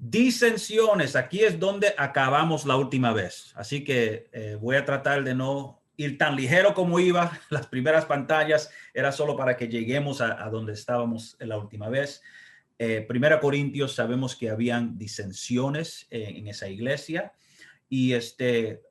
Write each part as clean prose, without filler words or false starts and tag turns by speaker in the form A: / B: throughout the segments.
A: Disensiones, aquí es donde acabamos la última vez. Así que voy a tratar de no ir tan ligero como iba. Las primeras pantallas era solo para que lleguemos a donde estábamos la última vez. Primera Corintios, sabemos que habían disensiones en esa iglesia y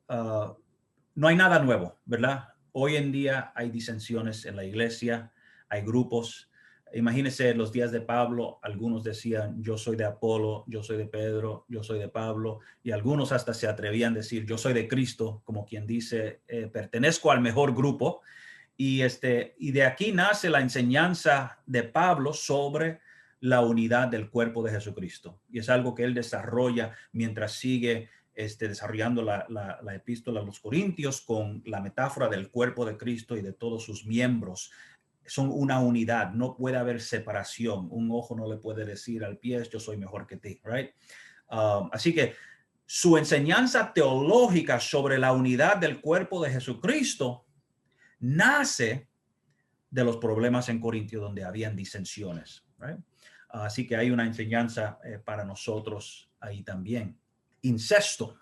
A: no hay nada nuevo, ¿verdad? Hoy en día hay disensiones en la iglesia, hay grupos. Imagínense los días de Pablo, algunos decían, yo soy de Apolo, yo soy de Pedro, yo soy de Pablo, y algunos hasta se atrevían a decir, yo soy de Cristo, como quien dice, pertenezco al mejor grupo. Y de aquí nace la enseñanza de Pablo sobre la unidad del cuerpo de Jesucristo. Y es algo que él desarrolla mientras sigue desarrollando la epístola a los Corintios con la metáfora del cuerpo de Cristo y de todos sus miembros. Son una unidad, no puede haber separación. Un ojo no le puede decir al pie, yo soy mejor que ti, right? Así que su enseñanza teológica sobre la unidad del cuerpo de Jesucristo nace de los problemas en Corintio donde habían disensiones, right? Así que hay una enseñanza para nosotros ahí también. Incesto,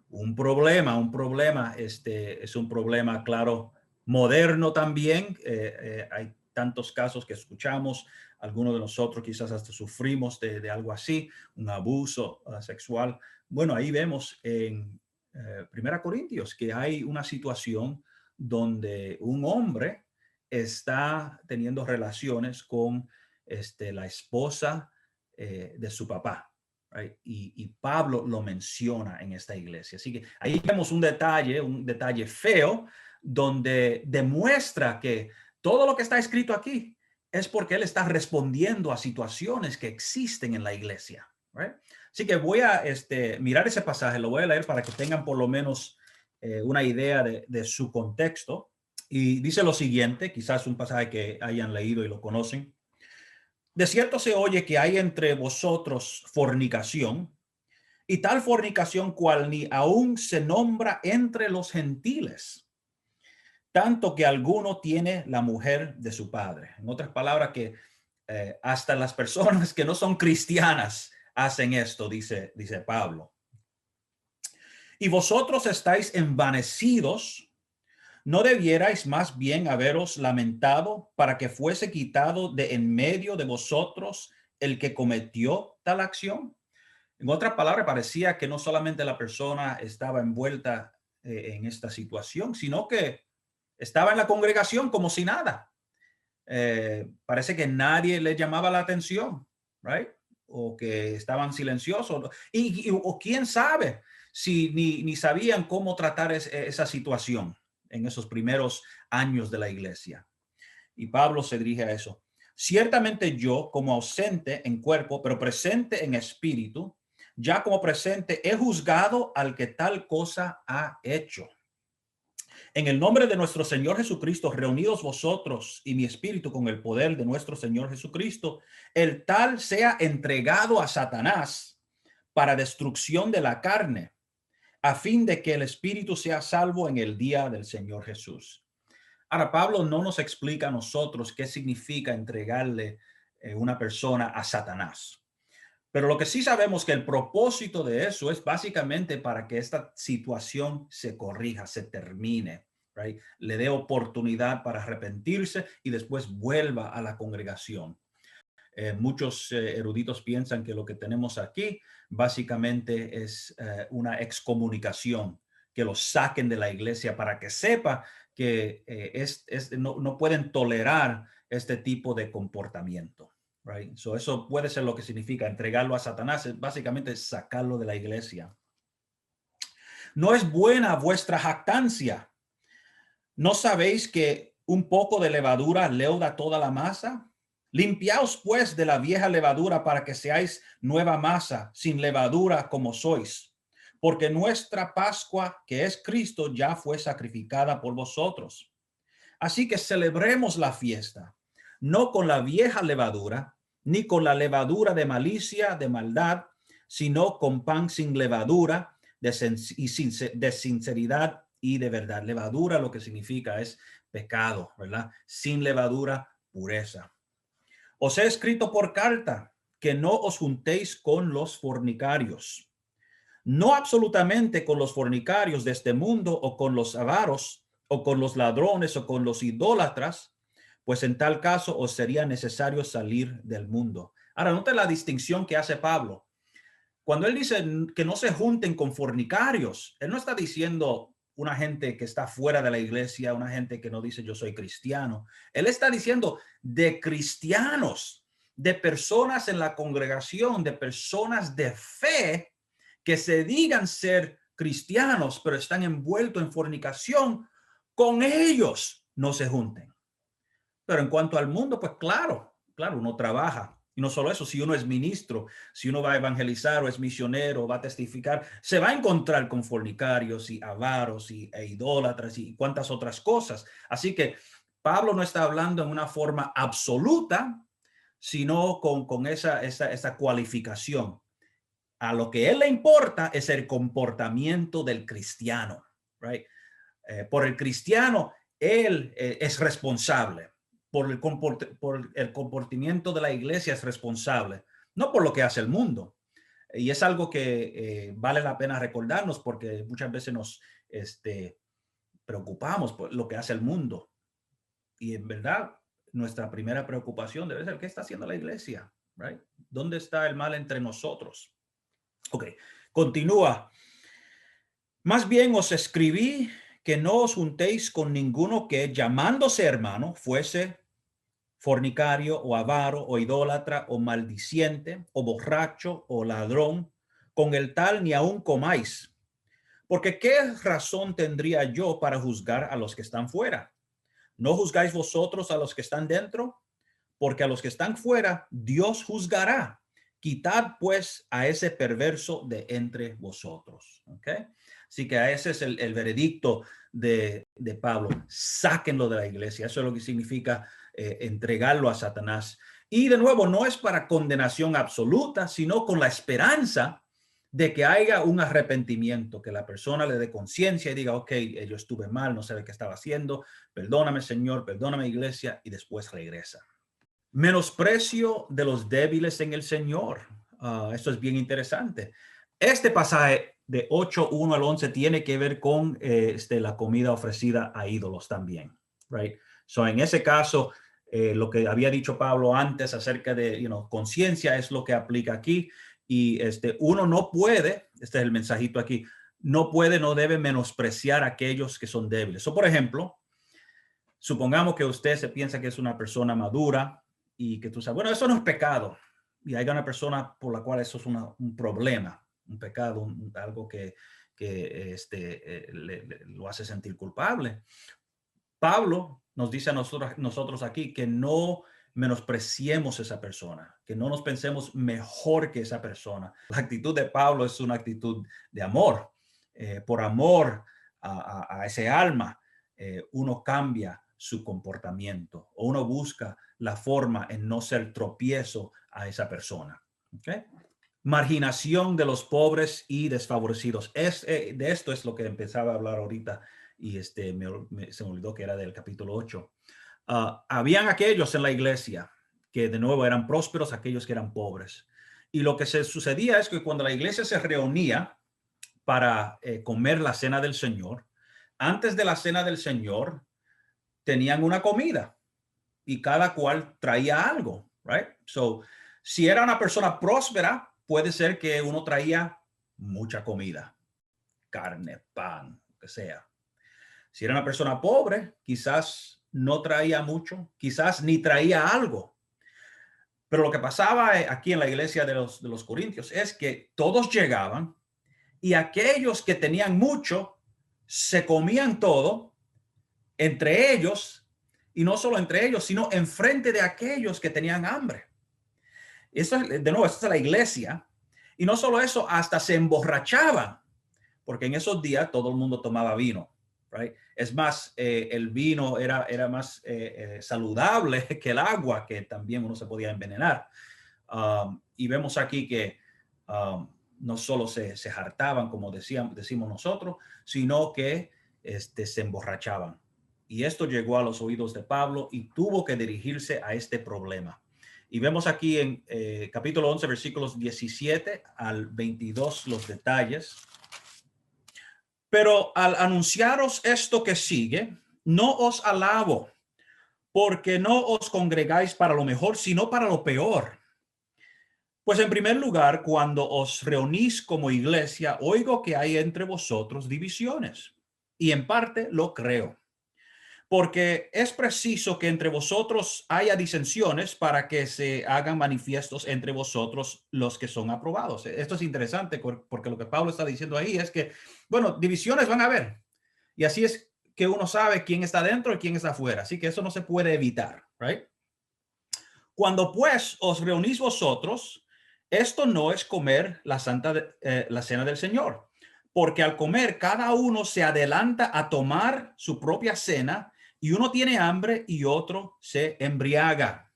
A: un problema, es un problema, claro, moderno también. Hay tantos casos que escuchamos, algunos de nosotros quizás hasta sufrimos de algo así, un abuso sexual. Bueno, ahí vemos en Primera Corintios que hay una situación donde un hombre está teniendo relaciones con la esposa de su papá. Right? Y Pablo lo menciona en esta iglesia. Así que ahí vemos un detalle feo, donde demuestra que todo lo que está escrito aquí es porque él está respondiendo a situaciones que existen en la iglesia. Right? Así que voy a mirar ese pasaje, lo voy a leer para que tengan por lo menos una idea de su contexto. Y dice lo siguiente, quizás un pasaje que hayan leído y lo conocen. De cierto se oye que hay entre vosotros fornicación, y tal fornicación cual ni aún se nombra entre los gentiles, tanto que alguno tiene la mujer de su padre. En otras palabras, que hasta las personas que no son cristianas hacen esto, dice Pablo. Y vosotros estáis envanecidos. ¿No debierais más bien haberos lamentado para que fuese quitado de en medio de vosotros el que cometió tal acción? En otras palabras, parecía que no solamente la persona estaba envuelta en esta situación, sino que estaba en la congregación como si nada. Parece que nadie le llamaba la atención, right? O que estaban silenciosos. O quién sabe si ni sabían cómo tratar esa situación en esos primeros años de la iglesia. Y Pablo se dirige a eso. Ciertamente yo, como ausente en cuerpo, pero presente en espíritu, ya como presente he juzgado al que tal cosa ha hecho. En el nombre de nuestro Señor Jesucristo, reunidos vosotros y mi espíritu con el poder de nuestro Señor Jesucristo, el tal sea entregado a Satanás para destrucción de la carne, a fin de que el espíritu sea salvo en el día del Señor Jesús. Ahora, Pablo no nos explica a nosotros qué significa entregarle una persona a Satanás. Pero lo que sí sabemos que el propósito de eso es básicamente para que esta situación se corrija, se termine, right? Le dé oportunidad para arrepentirse y después vuelva a la congregación. Muchos eruditos piensan que lo que tenemos aquí básicamente es una excomunicación, que lo saquen de la iglesia para que sepa que no pueden tolerar este tipo de comportamiento. Right? So eso puede ser lo que significa entregarlo a Satanás, es básicamente sacarlo de la iglesia. No es buena vuestra jactancia. ¿No sabéis que un poco de levadura leuda toda la masa? Limpiaos pues de la vieja levadura para que seáis nueva masa, sin levadura como sois. Porque nuestra Pascua, que es Cristo, ya fue sacrificada por vosotros. Así que celebremos la fiesta, no con la vieja levadura, ni con la levadura de malicia, de maldad, sino con pan sin levadura, de sinceridad y de verdad. Levadura lo que significa es pecado, ¿verdad? Sin levadura, pureza. Os he escrito por carta que no os juntéis con los fornicarios. No absolutamente con los fornicarios de este mundo o con los avaros o con los ladrones o con los idólatras, pues en tal caso os sería necesario salir del mundo. Ahora, nota la distinción que hace Pablo. Cuando él dice que no se junten con fornicarios, él no está diciendo una gente que está fuera de la iglesia, una gente que no dice yo soy cristiano. Él está diciendo de cristianos, de personas en la congregación, de personas de fe que se digan ser cristianos, pero están envueltos en fornicación. Con ellos no se junten. Pero en cuanto al mundo, pues claro, uno trabaja. Y no solo eso, si uno es ministro, si uno va a evangelizar o es misionero, va a testificar, se va a encontrar con fornicarios y avaros e idólatras y cuantas otras cosas. Así que Pablo no está hablando en una forma absoluta, sino con esa cualificación. A lo que él le importa es el comportamiento del cristiano, right? Por el cristiano, él es responsable. Por el comportamiento de la iglesia es responsable, no por lo que hace el mundo. Y es algo que vale la pena recordarnos porque muchas veces nos preocupamos por lo que hace el mundo. Y en verdad, nuestra primera preocupación debe ser qué está haciendo la iglesia, right? ¿Dónde está el mal entre nosotros? Ok, continúa. Más bien os escribí que no os juntéis con ninguno que, llamándose hermano, fuese fornicario o avaro o idólatra o maldiciente o borracho o ladrón, con el tal ni aun comáis. Porque ¿qué razón tendría yo para juzgar a los que están fuera? ¿No juzgáis vosotros a los que están dentro? Porque a los que están fuera Dios juzgará. Quitad pues a ese perverso de entre vosotros. ¿Ok? Así que ese es el veredicto de Pablo. Sáquenlo de la iglesia. Eso es lo que significa entregarlo a Satanás. Y de nuevo, no es para condenación absoluta, sino con la esperanza de que haya un arrepentimiento, que la persona le dé conciencia y diga, ok, yo estuve mal, no sé qué estaba haciendo, perdóname Señor, perdóname iglesia, y después regresa. Menosprecio de los débiles en el Señor. Esto es bien interesante. Este pasaje de 8:1 al 11 tiene que ver con la comida ofrecida a ídolos también. Right? So, en ese caso, lo que había dicho Pablo antes acerca de conciencia es lo que aplica aquí. Y uno no puede, este es el mensajito aquí, no debe menospreciar a aquellos que son débiles. So, por ejemplo, supongamos que usted se piensa que es una persona madura y que tú sabes, bueno, eso no es pecado. Y hay una persona por la cual eso es un problema, un pecado, algo que lo hace sentir culpable. Pablo nos dice a nosotros aquí que no menospreciemos a esa persona, que no nos pensemos mejor que esa persona. La actitud de Pablo es una actitud de amor. Por amor a ese alma, uno cambia su comportamiento o uno busca la forma en no ser tropiezo a esa persona. ¿Okay? Marginación de los pobres y desfavorecidos. De esto es lo que empezaba a hablar ahorita y se me olvidó que era del capítulo 8. Habían aquellos en la iglesia que de nuevo eran prósperos, aquellos que eran pobres. Y lo que se sucedía es que cuando la iglesia se reunía para comer la cena del Señor, antes de la cena del Señor tenían una comida y cada cual traía algo, right? So, si era una persona próspera, puede ser que uno traía mucha comida, carne, pan, lo que sea. Si era una persona pobre, quizás no traía mucho, quizás ni traía algo. Pero lo que pasaba aquí en la iglesia de los Corintios es que todos llegaban y aquellos que tenían mucho se comían todo entre ellos, y no solo entre ellos, sino enfrente de aquellos que tenían hambre. Eso es, de nuevo, esta es la iglesia. Y no solo eso, hasta se emborrachaban, porque en esos días todo el mundo tomaba vino. Right? Es más, el vino era más saludable que el agua, que también uno se podía envenenar. Y vemos aquí que no solo se hartaban, como decimos nosotros, sino que se emborrachaban. Y esto llegó a los oídos de Pablo y tuvo que dirigirse a este problema. Y vemos aquí en capítulo 11, versículos 17 al 22 los detalles. Pero al anunciaros esto que sigue, no os alabo, porque no os congregáis para lo mejor, sino para lo peor. Pues en primer lugar, cuando os reunís como iglesia, oigo que hay entre vosotros divisiones, y en parte lo creo, porque es preciso que entre vosotros haya disensiones para que se hagan manifiestos entre vosotros los que son aprobados. Esto es interesante porque lo que Pablo está diciendo ahí es que, bueno, divisiones van a haber, y así es que uno sabe quién está dentro y quién está afuera, así que eso no se puede evitar, right? Cuando pues os reunís vosotros, esto no es comer la cena del Señor, porque al comer cada uno se adelanta a tomar su propia cena y uno tiene hambre y otro se embriaga.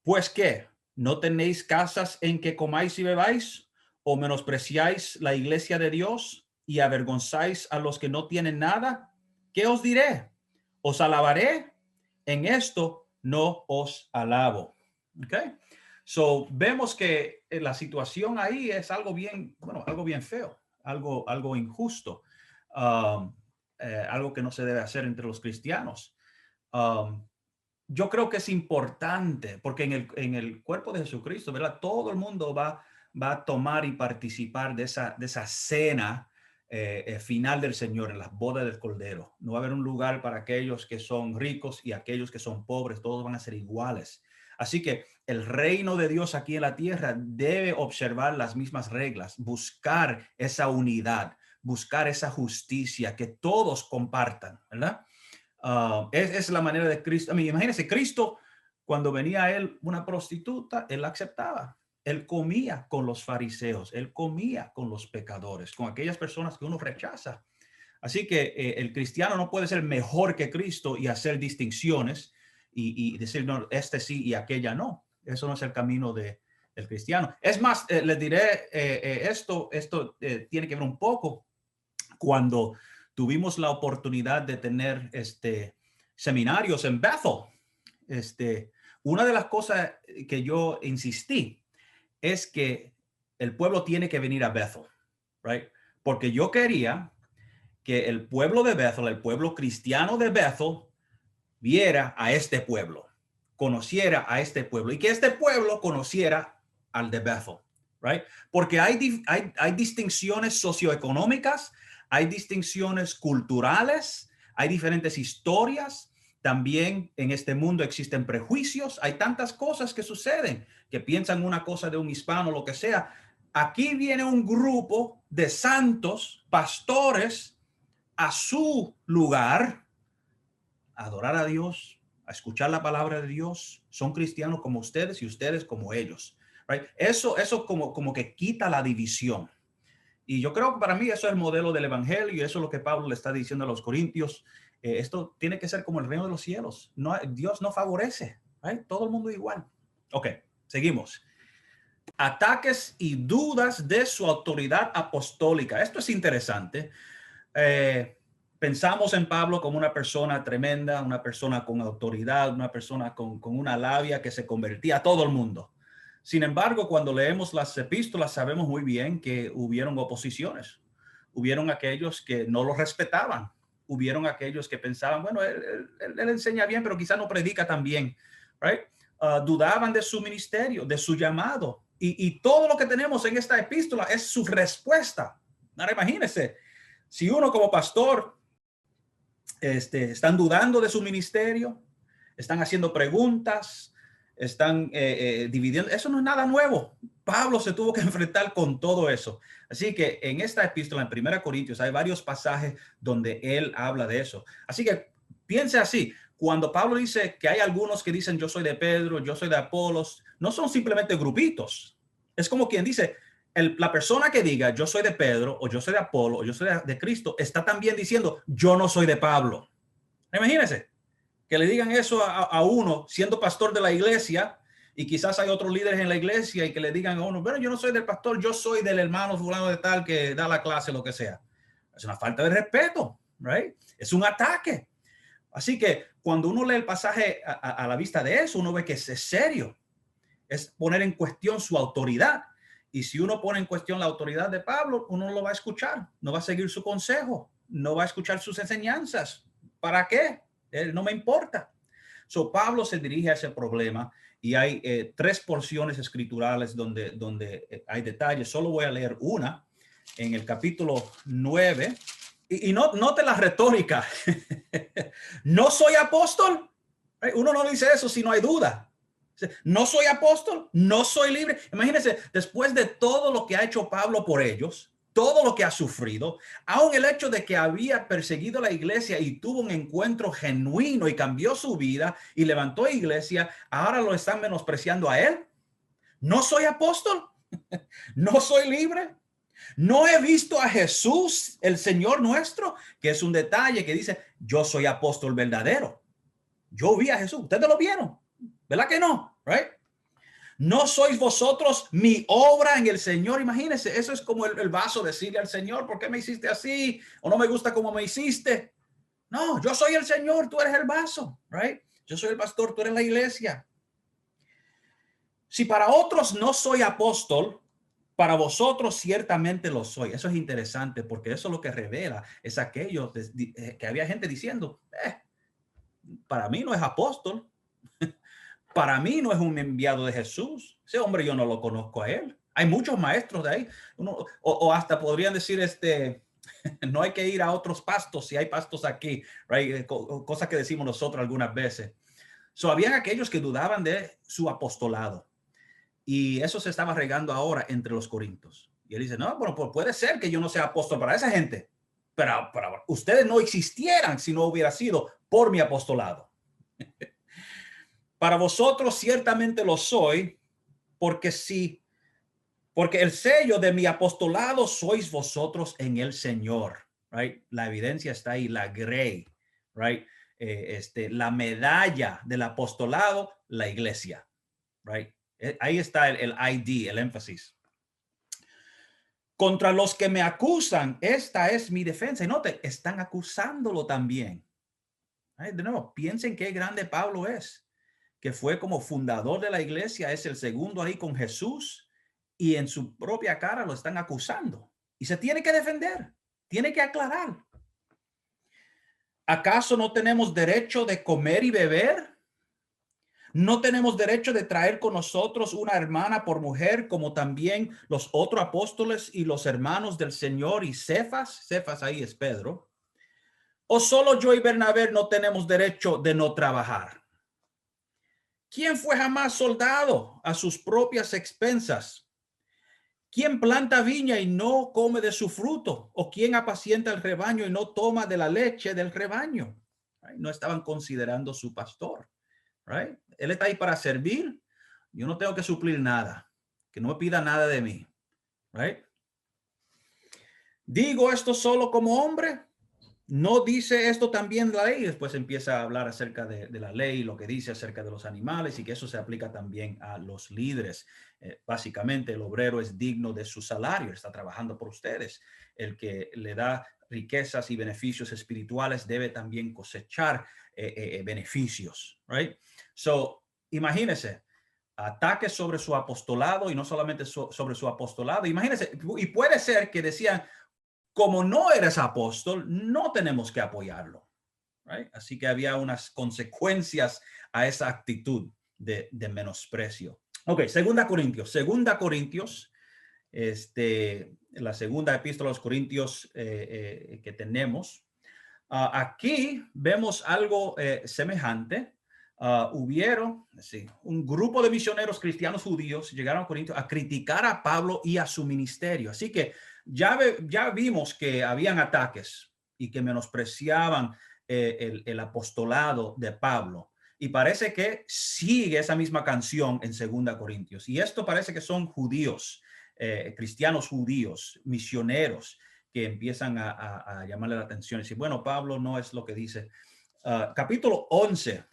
A: Pues qué, ¿no tenéis casas en que comáis y bebáis? ¿O menospreciáis la iglesia de Dios y avergonzáis a los que no tienen nada? ¿Qué os diré? ¿Os alabaré? En esto no os alabo. Okay. So vemos que la situación ahí es algo bien, bueno, algo bien feo, algo injusto, algo que no se debe hacer entre los cristianos. Um, yo creo que es importante porque en el cuerpo de Jesucristo, ¿verdad? Todo el mundo va a tomar y participar de esa cena final del Señor, en las bodas del Cordero. No va a haber un lugar para aquellos que son ricos y aquellos que son pobres, todos van a ser iguales. Así que el reino de Dios aquí en la tierra debe observar las mismas reglas, buscar esa unidad, buscar esa justicia, que todos compartan, ¿verdad? Es la manera de Cristo. Imagínense, Cristo, cuando venía a él una prostituta, él la aceptaba. Él comía con los fariseos, él comía con los pecadores, con aquellas personas que uno rechaza. Así que el cristiano no puede ser mejor que Cristo y hacer distinciones y decir, no, este sí y aquella no. Eso no es el camino del cristiano. Es más, les diré, esto tiene que ver un poco cuando tuvimos la oportunidad de tener seminarios en Bethel. Una de las cosas que yo insistí es que el pueblo tiene que venir a Bethel, right? Porque yo quería que el pueblo de Bethel, el pueblo cristiano de Bethel, viera a este pueblo, conociera a este pueblo y que este pueblo conociera al de Bethel, right? Porque hay distinciones socioeconómicas, hay distinciones culturales, hay diferentes historias. También en este mundo existen prejuicios. Hay tantas cosas que suceden que piensan una cosa de un hispano, lo que sea. Aquí viene un grupo de santos, pastores, a su lugar, a adorar a Dios, a escuchar la palabra de Dios. Son cristianos como ustedes y ustedes como ellos. Right? Eso como que quita la división. Y yo creo que para mí eso es el modelo del evangelio y eso es lo que Pablo le está diciendo a los corintios. Esto tiene que ser como el reino de los cielos. No, Dios no favorece. Right? Todo el mundo igual. Ok, seguimos. Ataques y dudas de su autoridad apostólica. Esto es interesante. Pensamos en Pablo como una persona tremenda, una persona con autoridad, una persona con una labia que se convertía a todo el mundo. Sin embargo, cuando leemos las epístolas, sabemos muy bien que hubieron oposiciones. Hubieron aquellos que no lo respetaban. Hubieron aquellos que pensaban, bueno, él enseña bien, pero quizá no predica tan bien. Right? Dudaban de su ministerio, de su llamado. Y todo lo que tenemos en esta epístola es su respuesta. Ahora imagínense, si uno como pastor están dudando de su ministerio, están haciendo preguntas, están dividiendo, eso no es nada nuevo. Pablo se tuvo que enfrentar con todo eso. Así que en esta epístola, en 1 Corintios, hay varios pasajes donde él habla de eso. Así que piense así. Cuando Pablo dice que hay algunos que dicen yo soy de Pedro, yo soy de Apolos, no son simplemente grupitos. Es como quien dice, la persona que diga yo soy de Pedro o yo soy de Apolo o yo soy de Cristo está también diciendo yo no soy de Pablo. Imagínense que le digan eso a uno siendo pastor de la iglesia y quizás hay otros líderes en la iglesia y que le digan a uno, bueno, yo no soy del pastor, yo soy del hermano fulano de tal que da la clase, lo que sea. Es una falta de respeto, right? Es un ataque. Así que cuando uno lee el pasaje a la vista de eso, uno ve que es serio. es poner en cuestión su autoridad. Y si uno pone en cuestión la autoridad de Pablo, uno no lo va a escuchar, no va a seguir su consejo, no va a escuchar sus enseñanzas. ¿Para qué? No me importa. So, Pablo se dirige a ese problema y hay tres porciones escriturales donde hay detalles. Solo voy a leer una en el capítulo 9. Y no, note la retórica. No soy apóstol. Uno no dice eso si no hay duda. No soy apóstol, no soy libre. Imagínense, después de todo lo que ha hecho Pablo por ellos, todo lo que ha sufrido, aún el hecho de que había perseguido a la iglesia y tuvo un encuentro genuino y cambió su vida y levantó iglesia, ahora lo están menospreciando a él. No soy apóstol, no soy libre. No he visto a Jesús, el Señor nuestro, que es un detalle que dice, yo soy apóstol verdadero. Yo vi a Jesús. Ustedes lo vieron, ¿verdad que no? Right? No sois vosotros mi obra en el Señor. Imagínense, eso es como el vaso decirle al Señor, ¿por qué me hiciste así? O no me gusta cómo me hiciste. No, yo soy el Señor, tú eres el vaso, right? Yo soy el pastor, tú eres la iglesia. Si para otros no soy apóstol, para vosotros ciertamente lo soy. Eso es interesante porque eso lo que revela es aquello que había gente diciendo, para mí no es apóstol, para mí no es un enviado de Jesús. Ese hombre yo no lo conozco a él. Hay muchos maestros de ahí. O hasta podrían decir, no hay que ir a otros pastos si hay pastos aquí, right? Cosas que decimos nosotros algunas veces. Habían aquellos que dudaban de su apostolado. Y eso se estaba regando ahora entre los corintios. Y él dice, no, bueno, pues puede ser que yo no sea apóstol para esa gente, pero ustedes no existieran si no hubiera sido por mi apostolado. Para vosotros ciertamente lo soy, porque el sello de mi apostolado sois vosotros en el Señor, right? La evidencia está ahí, la grey, right? La medalla del apostolado, la iglesia, right? Ahí está el ID, el énfasis. Contra los que me acusan, esta es mi defensa. Y note, están acusándolo también. De nuevo, piensen qué grande Pablo es, que fue como fundador de la iglesia, es el segundo ahí con Jesús, y en su propia cara lo están acusando. Y se tiene que defender, tiene que aclarar. ¿Acaso no tenemos derecho de comer y beber? ¿No tenemos derecho de traer con nosotros una hermana por mujer, como también los otros apóstoles y los hermanos del Señor y Cefas? Cefas ahí es Pedro. ¿O solo yo y Bernabé no tenemos derecho de no trabajar? ¿Quién fue jamás soldado a sus propias expensas? ¿Quién planta viña y no come de su fruto? ¿O quién apacienta el rebaño y no toma de la leche del rebaño? No estaban considerando su pastor. Right? Él está ahí para servir. Yo no tengo que suplir nada. Que no me pida nada de mí. Right? Digo esto solo como hombre. ¿No dice esto también la ley? Después empieza a hablar acerca de la ley, lo que dice acerca de los animales y que eso se aplica también a los líderes. Básicamente, el obrero es digno de su salario, está trabajando por ustedes. El que le da riquezas y beneficios espirituales debe también cosechar beneficios. Right? So, imagínense, ataques sobre su apostolado y no solamente sobre su apostolado. Imagínense, y puede ser que decían, como no eres apóstol, no tenemos que apoyarlo. Right? Así que había unas consecuencias a esa actitud de menosprecio. Ok, Segunda Corintios, la segunda epístola a los Corintios que tenemos. Aquí vemos algo semejante. Hubieron un grupo de misioneros cristianos judíos llegaron a Corinto a criticar a Pablo y a su ministerio. Así que ya vimos que habían ataques y que menospreciaban el apostolado de Pablo. Y parece que sigue esa misma canción en Segunda Corintios. Y esto parece que son judíos, cristianos judíos, misioneros, que empiezan a llamarle la atención y decir, bueno, Pablo no es lo que dice. Capítulo 11.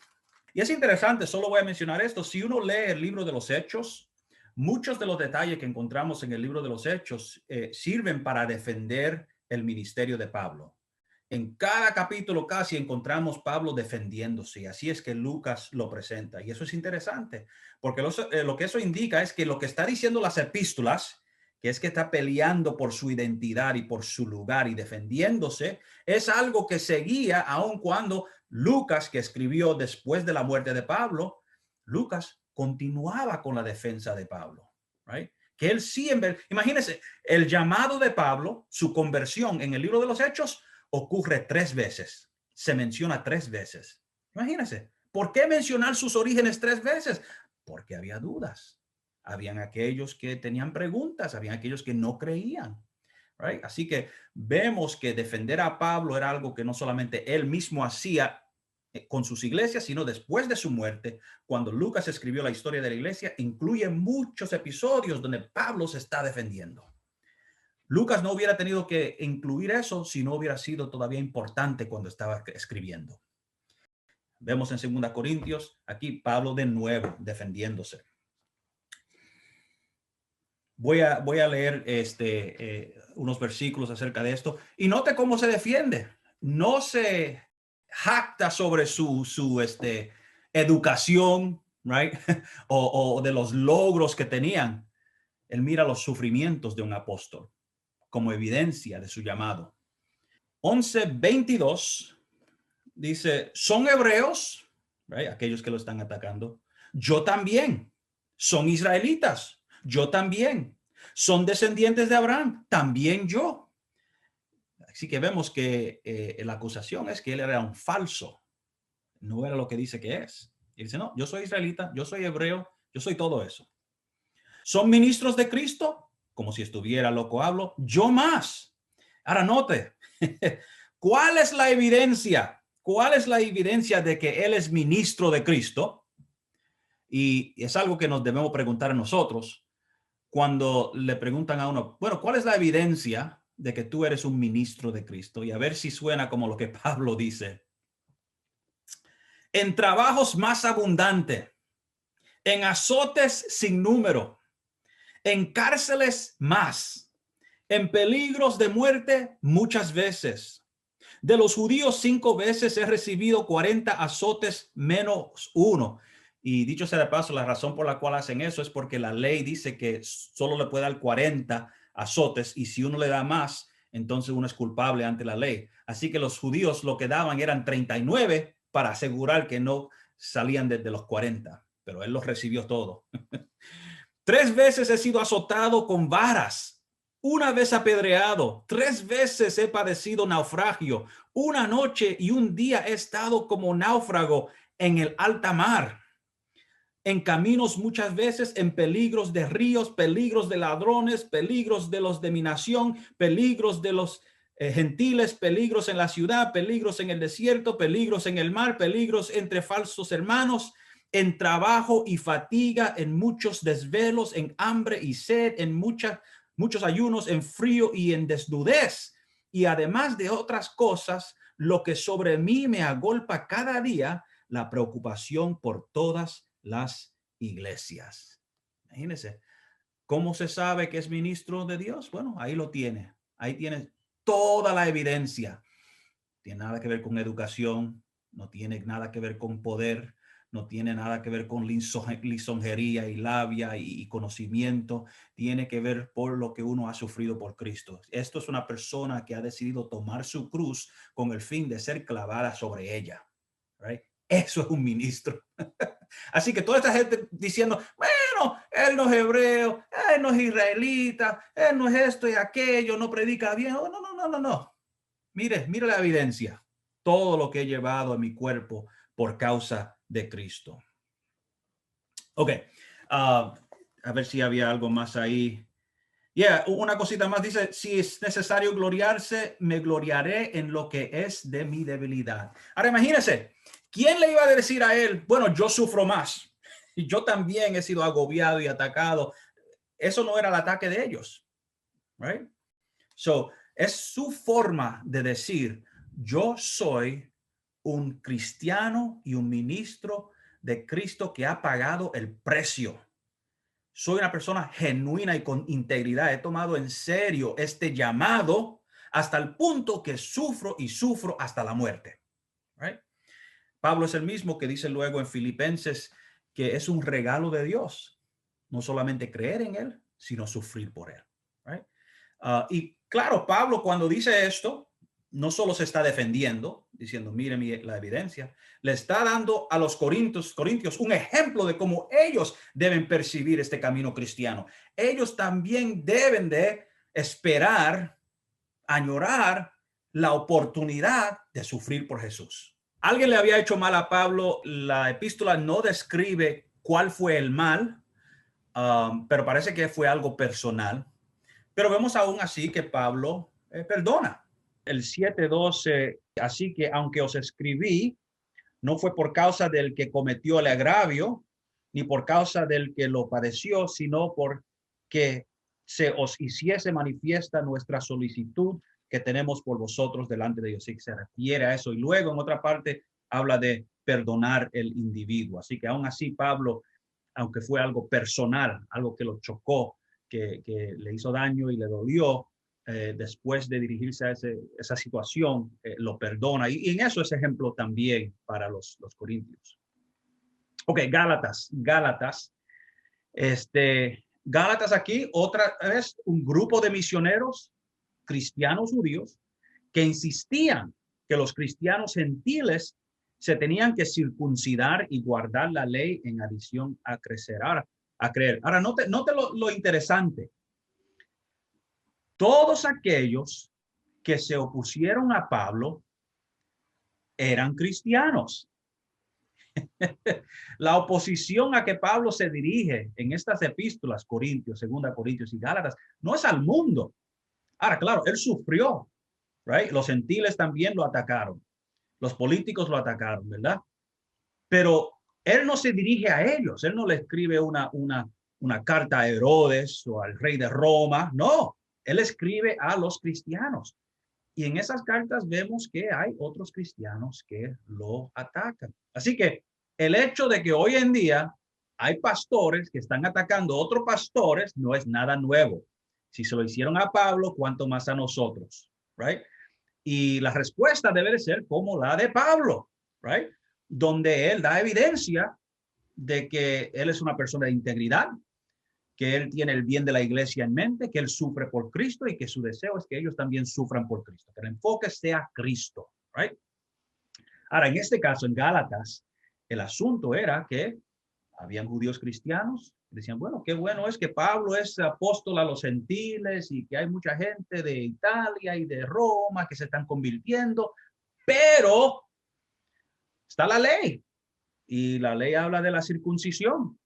A: Y es interesante, solo voy a mencionar esto. Si uno lee el libro de los Hechos, muchos de los detalles que encontramos en el libro de los Hechos sirven para defender el ministerio de Pablo. En cada capítulo casi encontramos Pablo defendiéndose. Y así es que Lucas lo presenta. Y eso es interesante, porque lo que eso indica es que lo que está diciendo las epístolas, que es que está peleando por su identidad y por su lugar y defendiéndose, es algo que seguía aun cuando Lucas, que escribió después de la muerte de Pablo, Lucas continuaba con la defensa de Pablo, right? Que él siempre, imagínense, el llamado de Pablo, su conversión en el libro de los Hechos, ocurre 3 veces. Se menciona 3 veces. Imagínense, ¿por qué mencionar sus orígenes 3 veces? Porque había dudas. Habían aquellos que tenían preguntas, habían aquellos que no creían. Right? Así que vemos que defender a Pablo era algo que no solamente él mismo hacía con sus iglesias, sino después de su muerte, cuando Lucas escribió la historia de la iglesia, incluye muchos episodios donde Pablo se está defendiendo. Lucas no hubiera tenido que incluir eso si no hubiera sido todavía importante cuando estaba escribiendo. Vemos en 2 Corintios, aquí Pablo de nuevo defendiéndose. Voy a leer unos versículos acerca de esto. Y note cómo se defiende. No se jacta sobre su educación, right? o de los logros que tenían. Él mira los sufrimientos de un apóstol como evidencia de su llamado. 11:22 dice, son hebreos, right? Aquellos que lo están atacando. Yo también. Son israelitas. Yo también. Son descendientes de Abraham. También yo. Así que vemos que la acusación es que él era un falso. No era lo que dice que es. Y dice, no, yo soy israelita, yo soy hebreo, yo soy todo eso. Son ministros de Cristo, como si estuviera loco hablo, yo más. Ahora note, ¿cuál es la evidencia? ¿Cuál es la evidencia de que él es ministro de Cristo? Y es algo que nos debemos preguntar a nosotros cuando le preguntan a uno, bueno, ¿cuál es la evidencia de que tú eres un ministro de Cristo? Y a ver si suena como lo que Pablo dice. En trabajos más abundantes, en azotes sin número, en cárceles más, en peligros de muerte muchas veces. De los judíos 5 veces he recibido 40 azotes menos uno. Y dicho sea de paso, la razón por la cual hacen eso es porque la ley dice que solo le puede dar 40 azotes y si uno le da más, entonces uno es culpable ante la ley. Así que los judíos lo que daban eran 39 para asegurar que no salían desde los 40, pero él los recibió todo. 3 veces he sido azotado con varas, una vez apedreado, 3 veces he padecido naufragio, una noche y un día he estado como náufrago en el alta mar, en caminos muchas veces, en peligros de ríos, peligros de ladrones, peligros de los de mi nación, peligros de los gentiles, peligros en la ciudad, peligros en el desierto, peligros en el mar, peligros entre falsos hermanos, en trabajo y fatiga, en muchos desvelos, en hambre y sed, en muchos ayunos, en frío y en desnudez. Y además de otras cosas, lo que sobre mí me agolpa cada día, la preocupación por todas las iglesias. Imagínense, ¿cómo se sabe que es ministro de Dios? Bueno, ahí lo tiene. Ahí tiene toda la evidencia. No tiene nada que ver con educación, no tiene nada que ver con poder, no tiene nada que ver con lisonjería y labia y conocimiento. Tiene que ver por lo que uno ha sufrido por Cristo. Esto es una persona que ha decidido tomar su cruz con el fin de ser clavada sobre ella. Right? Eso es un ministro. Así que toda esta gente diciendo, bueno, él no es hebreo, él no es israelita, él no es esto y aquello, no predica bien. Oh, no, no, no, no, no. Mire la evidencia. Todo lo que he llevado a mi cuerpo por causa de Cristo. Ok. A ver si había algo más ahí. Una cosita más dice, si es necesario gloriarse, me gloriaré en lo que es de mi debilidad. Ahora imagínense, ¿quién le iba a decir a él, bueno, yo sufro más? Y yo también he sido agobiado y atacado. Eso no era el ataque de ellos. Right? So, es su forma de decir, yo soy un cristiano y un ministro de Cristo que ha pagado el precio. Soy una persona genuina y con integridad. He tomado en serio este llamado hasta el punto que sufro y sufro hasta la muerte. Right? Pablo es el mismo que dice luego en Filipenses que es un regalo de Dios, no solamente creer en él, sino sufrir por él. Right? Y claro, Pablo cuando dice esto, no solo se está defendiendo, diciendo, mire la evidencia, le está dando a los corintios un ejemplo de cómo ellos deben percibir este camino cristiano. Ellos también deben de esperar, añorar la oportunidad de sufrir por Jesús. Alguien le había hecho mal a Pablo. La epístola no describe cuál fue el mal, pero parece que fue algo personal. Pero vemos aún así que Pablo perdona. El 7:12, así que aunque os escribí, no fue por causa del que cometió el agravio, ni por causa del que lo padeció, sino porque se os hiciese manifiesta nuestra solicitud que tenemos por vosotros delante de Dios. Sí, se refiere a eso. Y luego en otra parte habla de perdonar el individuo. Así que aún así Pablo, aunque fue algo personal, algo que lo chocó, que le hizo daño y le dolió, después de dirigirse a esa situación, lo perdona. Y en eso es ejemplo también para los corintios. Ok, Gálatas. Gálatas aquí otra vez un grupo de misioneros cristianos judíos que insistían que los cristianos gentiles se tenían que circuncidar y guardar la ley en adición a creer. Ahora, note lo interesante. Todos aquellos que se opusieron a Pablo eran cristianos. La oposición a que Pablo se dirige en estas epístolas, Corintios, 2 Corintios y Gálatas, no es al mundo. Ahora, claro, él sufrió, right? Los gentiles también lo atacaron. Los políticos lo atacaron, ¿verdad? Pero él no se dirige a ellos. Él no le escribe una carta a Herodes o al rey de Roma. No, él escribe a los cristianos. Y en esas cartas vemos que hay otros cristianos que lo atacan. Así que el hecho de que hoy en día hay pastores que están atacando a otros pastores no es nada nuevo. Si se lo hicieron a Pablo, ¿cuánto más a nosotros? Right? Y la respuesta debe de ser como la de Pablo, right? Donde él da evidencia de que él es una persona de integridad, que él tiene el bien de la iglesia en mente, que él sufre por Cristo y que su deseo es que ellos también sufran por Cristo, que el enfoque sea Cristo, right? Ahora, en este caso, en Gálatas, el asunto era que habían judíos cristianos, decían, bueno, qué bueno es que Pablo es apóstol a los gentiles y que hay mucha gente de Italia y de Roma que se están convirtiendo, pero está la ley y la ley habla de la circuncisión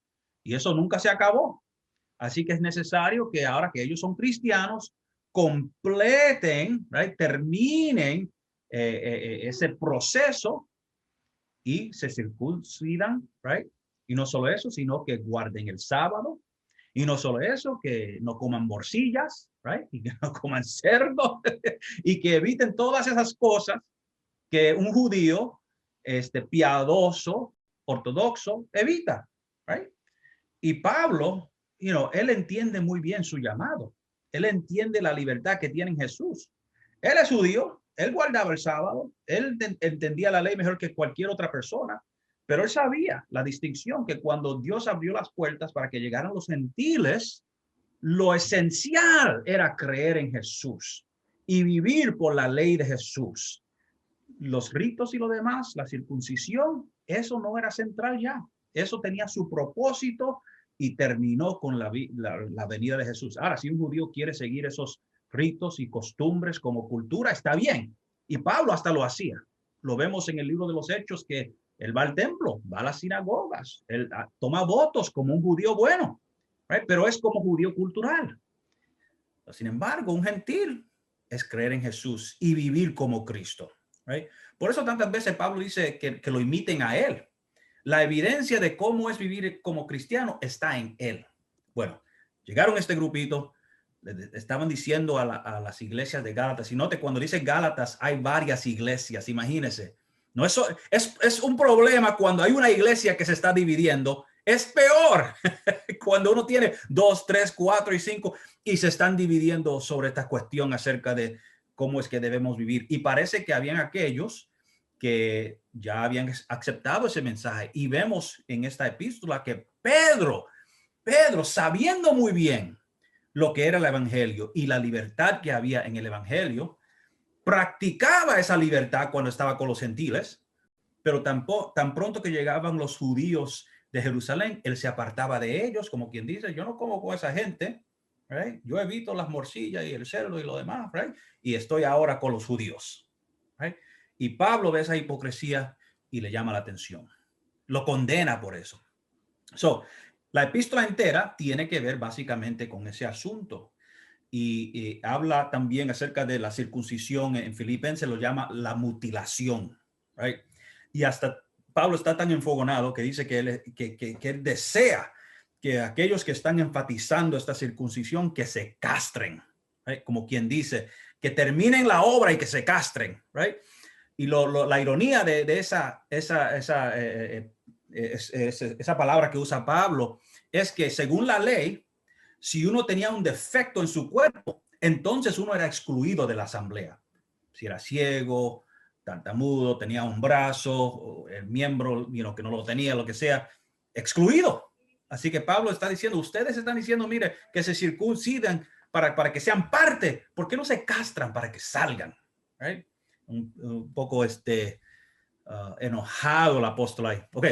A: y eso nunca se acabó. Así que es necesario que ahora que ellos son cristianos, completen, right, terminen ese proceso y se circuncidan, right? Y no solo eso, sino que guarden el sábado. Y no solo eso, que no coman morcillas, right? Y que no coman cerdo. Y que eviten todas esas cosas que un judío piadoso, ortodoxo, evita, right? Y Pablo, él entiende muy bien su llamado. Él entiende la libertad que tiene en Jesús. Él es judío, él guardaba el sábado, él entendía la ley mejor que cualquier otra persona, pero él sabía la distinción que cuando Dios abrió las puertas para que llegaran los gentiles, lo esencial era creer en Jesús y vivir por la ley de Jesús. Los ritos y lo demás, la circuncisión, eso no era central ya. Eso tenía su propósito y terminó con la venida de Jesús. Ahora, si un judío quiere seguir esos ritos y costumbres como cultura, está bien. Y Pablo hasta lo hacía. Lo vemos en el libro de los Hechos que él va al templo, va a las sinagogas, él toma votos como un judío bueno, right? Pero es como judío cultural. Sin embargo, un gentil es creer en Jesús y vivir como Cristo. Right? Por eso tantas veces Pablo dice que lo imiten a él. La evidencia de cómo es vivir como cristiano está en él. Bueno, llegaron este grupito, estaban diciendo a las iglesias de Gálatas, y note, cuando dice Gálatas hay varias iglesias, imagínense. No, eso es un problema cuando hay una iglesia que se está dividiendo. Es peor cuando uno tiene 2, 3, 4 y 5 y se están dividiendo sobre esta cuestión acerca de cómo es que debemos vivir. Y parece que habían aquellos que ya habían aceptado ese mensaje. Y vemos en esta epístola que Pedro, sabiendo muy bien lo que era el evangelio y la libertad que había en el evangelio, practicaba esa libertad cuando estaba con los gentiles, pero tan pronto que llegaban los judíos de Jerusalén, él se apartaba de ellos, como quien dice, yo no como con esa gente, right? Yo evito las morcillas y el cerdo y lo demás, right? Y estoy ahora con los judíos, right? Y Pablo ve esa hipocresía y le llama la atención, lo condena por eso. La epístola entera tiene que ver básicamente con ese asunto. Y habla también acerca de la circuncisión. En Filipenses lo llama la mutilación, right? Y hasta Pablo está tan enfogonado que dice que él desea que aquellos que están enfatizando esta circuncisión que se castren, right? Como quien dice, que terminen la obra y que se castren, right? Y la ironía de esa palabra que usa Pablo es que según la ley, si uno tenía un defecto en su cuerpo, entonces uno era excluido de la asamblea. Si era ciego, tartamudo, tenía un brazo, el miembro, que no lo tenía, lo que sea, excluido. Así que Pablo está diciendo, ustedes están diciendo, mire, que se circuncidan para que sean parte. ¿Por qué no se castran para que salgan? Right? Un poco enojado el apóstol ahí. Ok,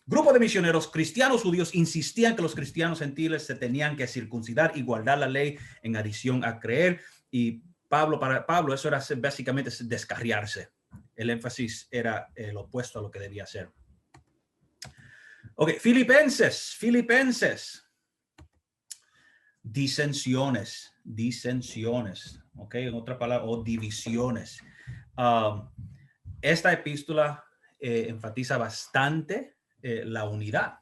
A: grupo de misioneros cristianos judíos insistían que los cristianos gentiles se tenían que circuncidar y guardar la ley en adición a creer. Y para Pablo eso era básicamente descarriarse. El énfasis era el opuesto a lo que debía hacer. Ok, Filipenses. Disensiones. Ok, en otra palabra, o divisiones. Esta epístola enfatiza bastante la unidad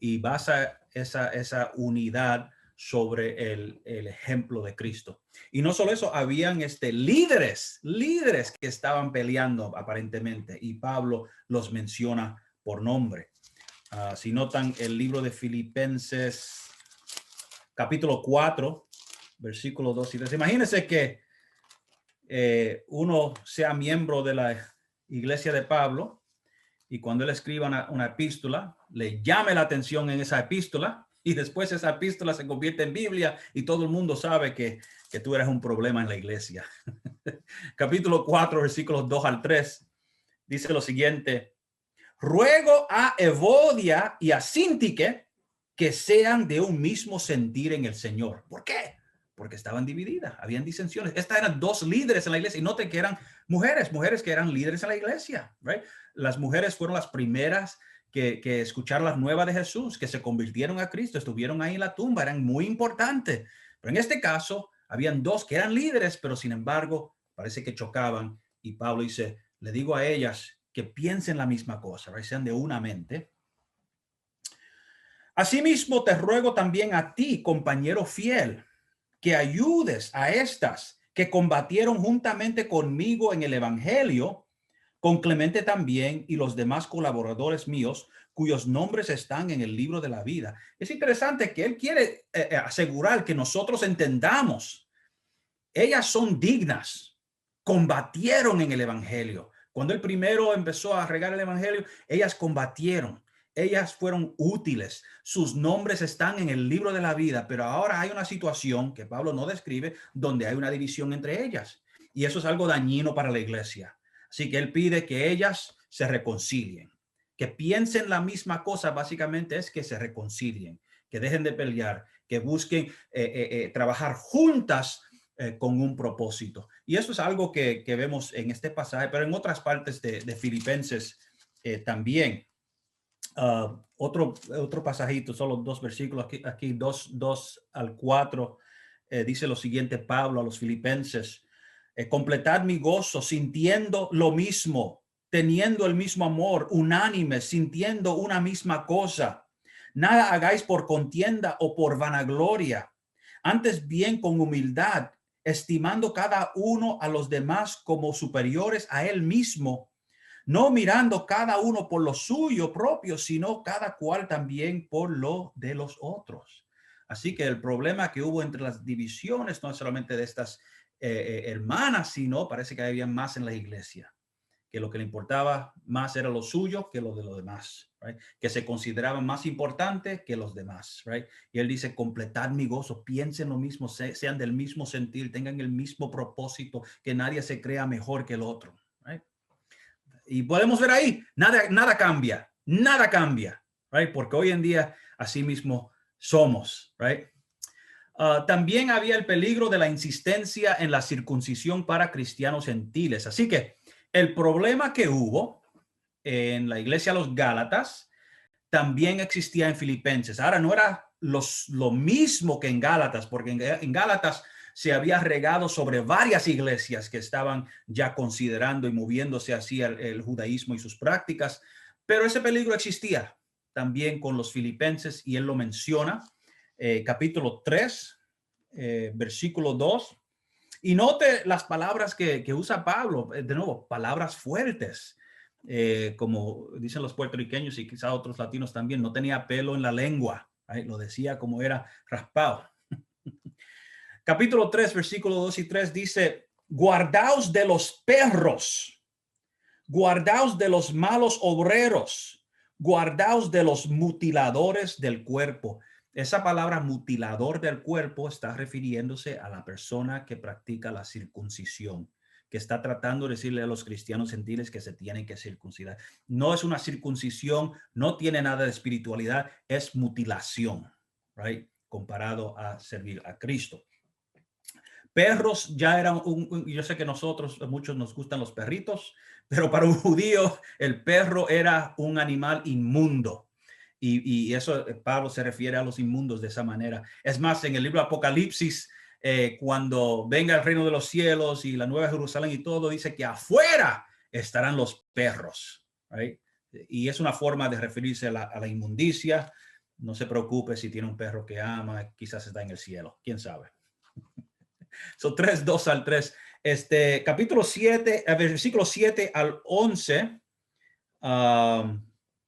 A: y basa esa unidad sobre el ejemplo de Cristo. Y no solo eso, habían líderes que estaban peleando aparentemente, y Pablo los menciona por nombre. Si notan el libro de Filipenses, capítulo 4, versículos 2 y 3. Imagínense que uno sea miembro de la iglesia de Pablo y cuando él escriba una epístola, le llame la atención en esa epístola y después esa epístola se convierte en Biblia y todo el mundo sabe que tú eres un problema en la iglesia. Capítulo 4, versículos 2 al 3, dice lo siguiente: ruego a Evodia y a Síntique que sean de un mismo sentir en el Señor. ¿Por qué? Porque estaban divididas, habían disensiones. Estas eran dos líderes en la iglesia, y noten que eran mujeres que eran líderes en la iglesia, right? Las mujeres fueron las primeras que escucharon las nuevas de Jesús, que se convirtieron a Cristo, estuvieron ahí en la tumba, eran muy importantes. Pero en este caso, habían dos que eran líderes, pero sin embargo, parece que chocaban. Y Pablo dice, le digo a ellas que piensen la misma cosa, right? Sean de una mente. Asimismo, te ruego también a ti, compañero fiel, que ayudes a estas que combatieron juntamente conmigo en el evangelio, con Clemente también y los demás colaboradores míos, cuyos nombres están en el libro de la vida. Es interesante que él quiere asegurar que nosotros entendamos. Ellas son dignas, combatieron en el evangelio. Cuando él primero empezó a regar el evangelio, ellas combatieron. Ellas fueron útiles. Sus nombres están en el libro de la vida, pero ahora hay una situación que Pablo no describe donde hay una división entre ellas. Y eso es algo dañino para la iglesia. Así que él pide que ellas se reconcilien, que piensen la misma cosa. Básicamente es que se reconcilien, que dejen de pelear, que busquen trabajar juntas con un propósito. Y eso es algo que vemos en este pasaje, pero en otras partes de Filipenses también. Otro pasajito, solo dos versículos aquí 2 al 4, dice lo siguiente Pablo a los filipenses: completad mi gozo sintiendo lo mismo, teniendo el mismo amor, unánime, sintiendo una misma cosa. Nada hagáis por contienda o por vanagloria, antes bien con humildad, estimando cada uno a los demás como superiores a él mismo, no mirando cada uno por lo suyo propio, sino cada cual también por lo de los otros. Así que el problema que hubo entre las divisiones, no solamente de estas hermanas, sino parece que había más en la iglesia, que lo que le importaba más era lo suyo que lo de los demás, right? Que se consideraban más importante que los demás, right? Y él dice, completad mi gozo, piensen lo mismo, sean del mismo sentir, tengan el mismo propósito, que nadie se crea mejor que el otro, right? Y podemos ver ahí, nada cambia, right? Porque hoy en día así mismo somos, right? También había el peligro de la insistencia en la circuncisión para cristianos gentiles. Así que el problema que hubo en la iglesia de los Gálatas también existía en Filipenses. Ahora no era lo mismo que en Gálatas, porque en Gálatas se había regado sobre varias iglesias que estaban ya considerando y moviéndose hacia el judaísmo y sus prácticas, pero ese peligro existía también con los filipenses y él lo menciona, capítulo 3, versículo 2. Y note las palabras que usa Pablo, de nuevo, palabras fuertes. Como dicen los puertorriqueños y quizá otros latinos también, no tenía pelo en la lengua, ¿right? Lo decía como era raspado. Capítulo 3, versículo 2 y 3 dice, guardaos de los perros, guardaos de los malos obreros, guardaos de los mutiladores del cuerpo. Esa palabra mutilador del cuerpo está refiriéndose a la persona que practica la circuncisión, que está tratando de decirle a los cristianos gentiles que se tienen que circuncidar. No es una circuncisión, no tiene nada de espiritualidad, es mutilación, right? Comparado a servir a Cristo. Perros ya eran yo sé que nosotros, muchos nos gustan los perritos, pero para un judío el perro era un animal inmundo. Y eso Pablo se refiere a los inmundos de esa manera. Es más, en el libro Apocalipsis, cuando venga el reino de los cielos y la nueva Jerusalén y todo, dice que afuera estarán los perros, right? Y es una forma de referirse a la inmundicia. No se preocupe si tiene un perro que ama, quizás está en el cielo, quién sabe. Son 3, 2 al 3. Capítulo 7, versículo 7 al 11.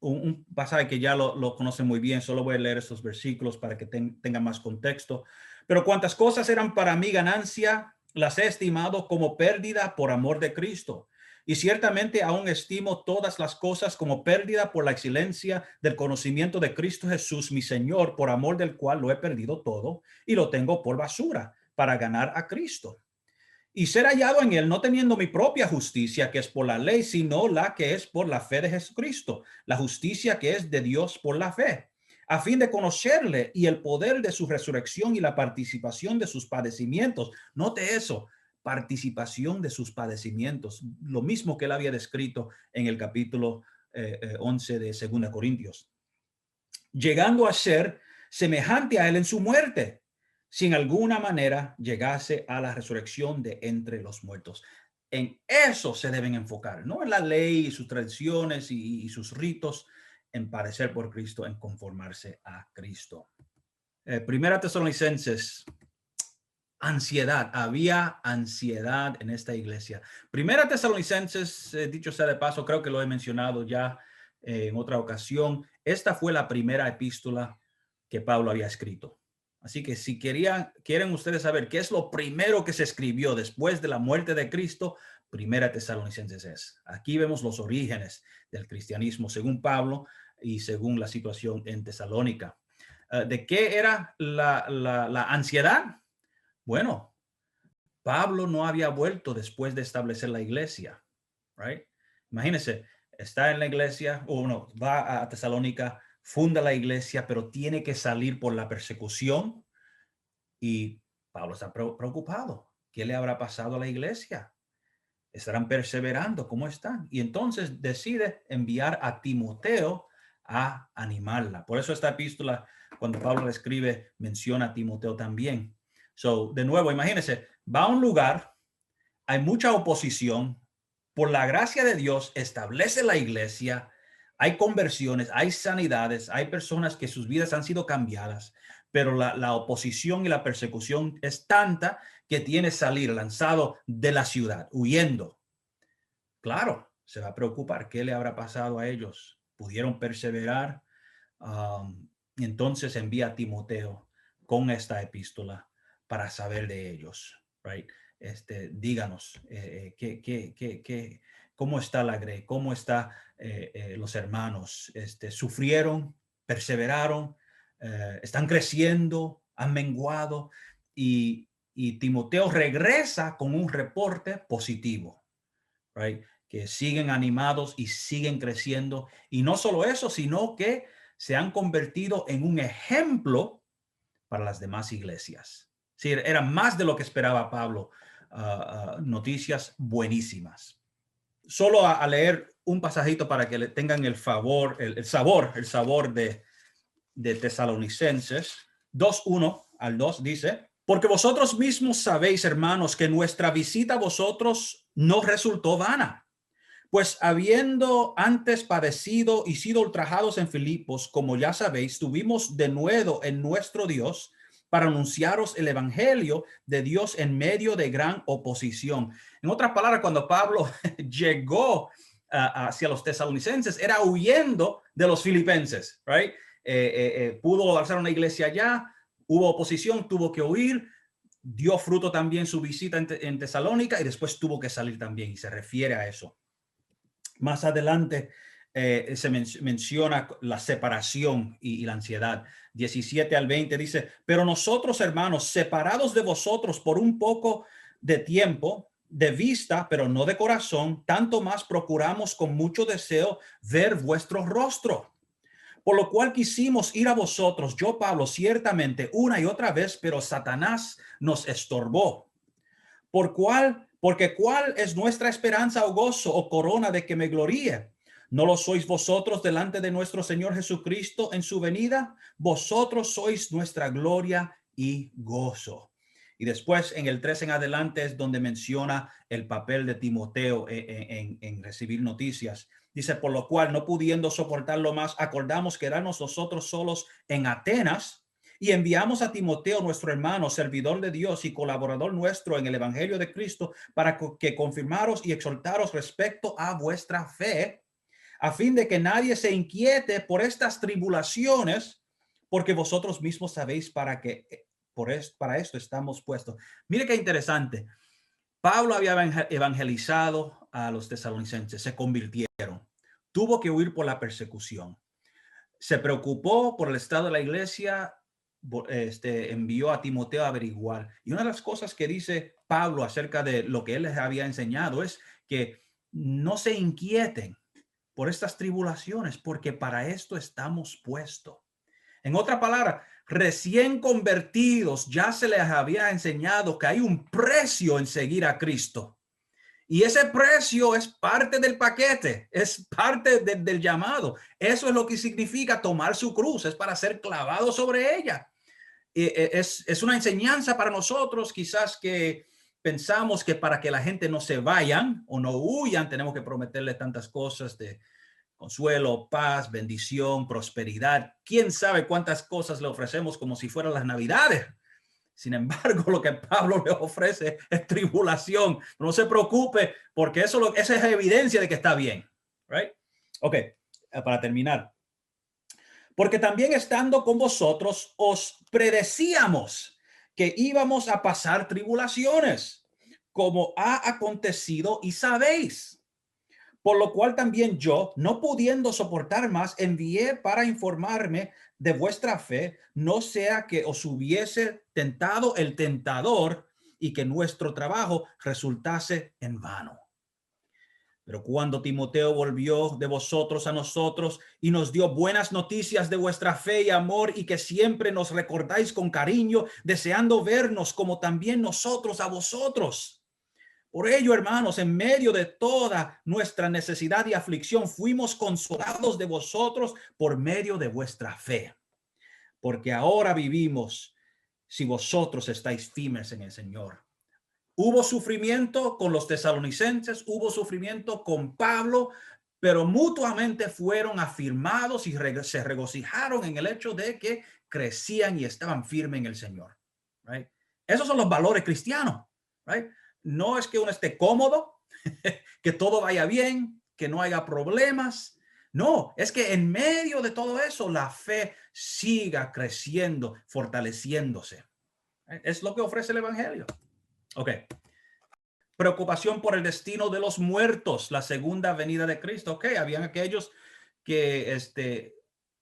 A: Un pasaje que ya lo conocen muy bien. Solo voy a leer estos versículos para que tengan más contexto. Pero cuantas cosas eran para mí ganancia, las he estimado como pérdida por amor de Cristo. Y ciertamente aún estimo todas las cosas como pérdida por la excelencia del conocimiento de Cristo Jesús, mi Señor, por amor del cual lo he perdido todo y lo tengo por basura para ganar a Cristo y ser hallado en él, no teniendo mi propia justicia, que es por la ley, sino la que es por la fe de Jesucristo, la justicia que es de Dios por la fe, a fin de conocerle y el poder de su resurrección y la participación de sus padecimientos. Note eso, participación de sus padecimientos, lo mismo que él había descrito en el capítulo 11 de 2 Corintios, llegando a ser semejante a él en su muerte, si en alguna manera llegase a la resurrección de entre los muertos. En eso se deben enfocar, no en la ley y sus tradiciones y sus ritos, en padecer por Cristo, en conformarse a Cristo. Primera Tesalonicenses, ansiedad, había ansiedad en esta iglesia. Primera Tesalonicenses, dicho sea de paso, creo que lo he mencionado ya en otra ocasión. Esta fue la primera epístola que Pablo había escrito. Así que si quieren ustedes saber qué es lo primero que se escribió después de la muerte de Cristo, Primera Tesalonicenses es. Aquí vemos los orígenes del cristianismo según Pablo y según la situación en Tesalónica. ¿De qué era la ansiedad? Bueno, Pablo no había vuelto después de establecer la iglesia, right? Imagínense, está en la iglesia, o no, va a Tesalónica, funda la iglesia, pero tiene que salir por la persecución y Pablo está preocupado. ¿Qué le habrá pasado a la iglesia? ¿Estarán perseverando? ¿Cómo están? Y entonces decide enviar a Timoteo a animarla. Por eso esta epístola, cuando Pablo la escribe, menciona a Timoteo también. So, de nuevo, imagínense, va a un lugar, hay mucha oposición, por la gracia de Dios establece la iglesia, hay conversiones, hay sanidades, hay personas que sus vidas han sido cambiadas, pero la oposición y la persecución es tanta que tiene que salir lanzado de la ciudad, huyendo. Claro, se va a preocupar, ¿qué le habrá pasado a ellos? ¿Pudieron perseverar? Y entonces envía a Timoteo con esta epístola para saber de ellos, right? Díganos cómo está la grey, cómo está los hermanos, sufrieron, perseveraron, están creciendo, han menguado y Timoteo regresa con un reporte positivo, right? Que siguen animados y siguen creciendo. Y no solo eso, sino que se han convertido en un ejemplo para las demás iglesias. Sí, era más de lo que esperaba Pablo. Noticias buenísimas. Solo a leer un pasajito para que le tengan el favor, el sabor de Tesalonicenses 2:1 al 2 dice: porque vosotros mismos sabéis, hermanos, que nuestra visita a vosotros no resultó vana. Pues habiendo antes padecido y sido ultrajados en Filipos, como ya sabéis, tuvimos denuedo en nuestro Dios para anunciaros el evangelio de Dios en medio de gran oposición. En otras palabras, cuando Pablo llegó hacia los tesalonicenses, era huyendo de los filipenses, right? Pudo alzar una iglesia allá, hubo oposición, tuvo que huir, dio fruto también su visita en Tesalónica y después tuvo que salir también, y se refiere a eso. Más adelante se menciona la separación y la ansiedad. 17 al 20 dice: pero nosotros, hermanos, separados de vosotros por un poco de tiempo, de vista, pero no de corazón, tanto más procuramos con mucho deseo ver vuestro rostro. Por lo cual quisimos ir a vosotros, yo, Pablo, ciertamente una y otra vez, pero Satanás nos estorbó. Porque cuál es nuestra esperanza o gozo o corona de que me gloríe. ¿No lo sois vosotros delante de nuestro Señor Jesucristo en su venida? Vosotros sois nuestra gloria y gozo. Y después en el 3 en adelante es donde menciona el papel de Timoteo en recibir noticias. Dice: por lo cual, no pudiendo soportarlo más, acordamos quedarnos nosotros solos en Atenas, y enviamos a Timoteo, nuestro hermano, servidor de Dios y colaborador nuestro en el evangelio de Cristo, para que confirmaros y exhortaros respecto a vuestra fe, a fin de que nadie se inquiete por estas tribulaciones, porque vosotros mismos sabéis para esto estamos puestos. Mire qué interesante. Pablo había evangelizado a los tesalonicenses, se convirtieron, tuvo que huir por la persecución, se preocupó por el estado de la iglesia, envió a Timoteo a averiguar. Y una de las cosas que dice Pablo acerca de lo que él les había enseñado es que no se inquieten por estas tribulaciones, porque para esto estamos puestos. En otra palabra, recién convertidos ya se les había enseñado que hay un precio en seguir a Cristo. Y ese precio es parte del paquete, es parte del llamado. Eso es lo que significa tomar su cruz, es para ser clavado sobre ella. Es una enseñanza para nosotros, quizás que pensamos que para que la gente no se vayan o no huyan, tenemos que prometerle tantas cosas de consuelo, paz, bendición, prosperidad. ¿Quién sabe cuántas cosas le ofrecemos como si fueran las Navidades? Sin embargo, lo que Pablo le ofrece es tribulación. No se preocupe, porque esa es evidencia de que está bien. Right? Ok, para terminar. Porque también estando con vosotros os predecíamos que íbamos a pasar tribulaciones, como ha acontecido y sabéis. Por lo cual también yo, no pudiendo soportar más, envié para informarme de vuestra fe, no sea que os hubiese tentado el tentador y que nuestro trabajo resultase en vano. Pero cuando Timoteo volvió de vosotros a nosotros y nos dio buenas noticias de vuestra fe y amor, y que siempre nos recordáis con cariño, deseando vernos como también nosotros a vosotros. Por ello, hermanos, en medio de toda nuestra necesidad y aflicción, fuimos consolados de vosotros por medio de vuestra fe. Porque ahora vivimos si vosotros estáis firmes en el Señor. Hubo sufrimiento con los tesalonicenses, hubo sufrimiento con Pablo, pero mutuamente fueron afirmados y se regocijaron en el hecho de que crecían y estaban firmes en el Señor. Right? Esos son los valores cristianos. Right? No es que uno esté cómodo, que todo vaya bien, que no haya problemas. No, es que en medio de todo eso, la fe siga creciendo, fortaleciéndose. Es lo que ofrece el evangelio. Ok. Preocupación por el destino de los muertos, la segunda venida de Cristo. Ok, habían aquellos que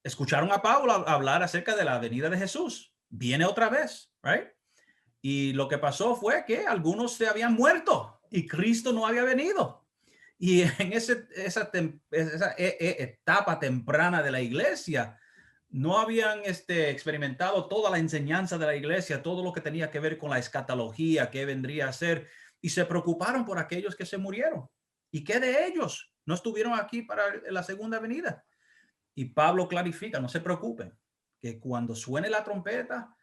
A: escucharon a Pablo hablar acerca de la venida de Jesús. Viene otra vez, right? Y lo que pasó fue que algunos se habían muerto y Cristo no había venido. Y en esa etapa temprana de la iglesia, no habían experimentado toda la enseñanza de la iglesia, todo lo que tenía que ver con la escatología, qué vendría a ser, y se preocuparon por aquellos que se murieron. ¿Y qué de ellos? No estuvieron aquí para la segunda venida. Y Pablo clarifica, no se preocupen, que cuando suene la trompeta,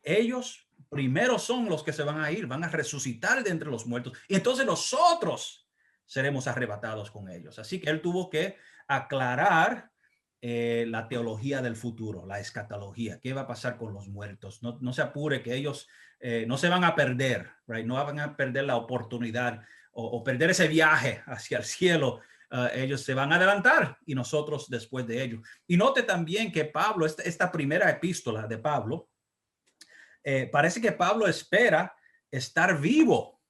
A: ellos primero son los que se van a ir, van a resucitar de entre los muertos. Y entonces nosotros seremos arrebatados con ellos. Así que él tuvo que aclarar la teología del futuro, la escatología. ¿Qué va a pasar con los muertos? No se apure, que ellos no se van a perder, right? No van a perder la oportunidad o perder ese viaje hacia el cielo. Ellos se van a adelantar y nosotros después de ellos. Y note también que Pablo, esta primera epístola de Pablo, parece que Pablo espera estar vivo,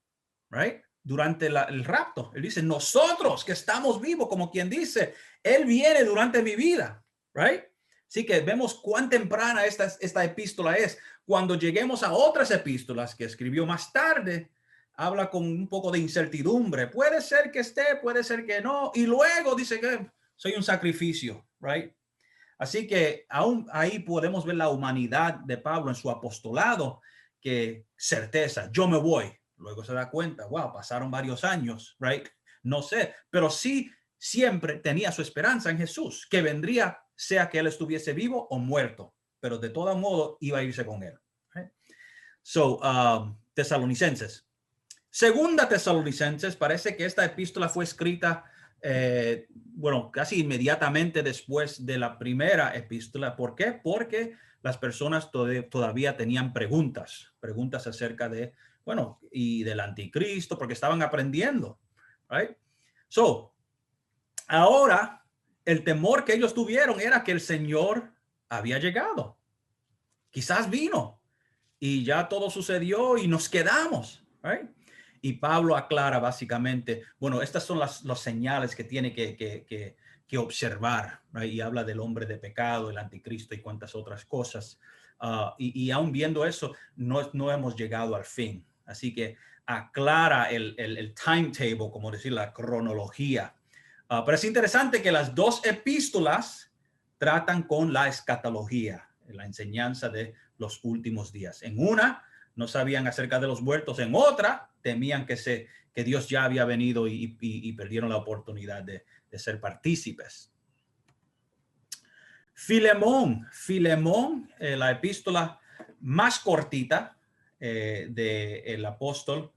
A: right? Durante el rapto. Él dice, nosotros que estamos vivos, como quien dice, él viene durante mi vida, right? Así que vemos cuán temprana esta epístola es. Cuando lleguemos a otras epístolas que escribió más tarde, habla con un poco de incertidumbre. Puede ser que esté, puede ser que no. Y luego dice que soy un sacrificio, right? Así que aún ahí podemos ver la humanidad de Pablo en su apostolado, que certeza, yo me voy. Luego se da cuenta, wow, pasaron varios años, right? No sé, pero sí siempre tenía su esperanza en Jesús, que vendría, sea que él estuviese vivo o muerto, pero de todo modo iba a irse con él. Right? So, Tesalonicenses. Segunda Tesalonicenses, parece que esta epístola fue escrita bueno, casi inmediatamente después de la primera epístola. ¿Por qué? Porque las personas todavía tenían preguntas acerca de, bueno, y del anticristo, porque estaban aprendiendo, right? So, ahora el temor que ellos tuvieron era que el Señor había llegado. Quizás vino y ya todo sucedió y nos quedamos, right? Y Pablo aclara básicamente, bueno, estas son las señales que tiene que observar, right? Y habla del hombre de pecado, el anticristo y cuantas otras cosas. Y aún viendo eso, no hemos llegado al fin. Así que aclara el timetable, como decir, la cronología. Pero es interesante que las dos epístolas tratan con la escatología, la enseñanza de los últimos días. En una no sabían acerca de los muertos, en otra temían que Dios ya había venido y perdieron la oportunidad de ser partícipes. Filemón, la epístola más cortita del apóstol.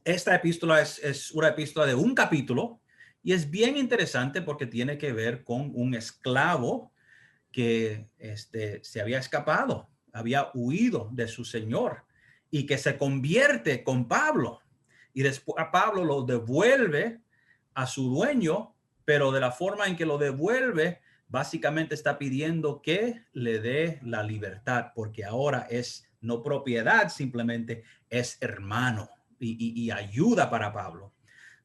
A: Esta epístola es una epístola de un capítulo y es bien interesante porque tiene que ver con un esclavo que se había escapado, había huido de su señor y que se convierte con Pablo. Y después a Pablo lo devuelve a su dueño, pero de la forma en que lo devuelve, básicamente está pidiendo que le dé la libertad, porque ahora es no propiedad, simplemente es hermano y ayuda para Pablo.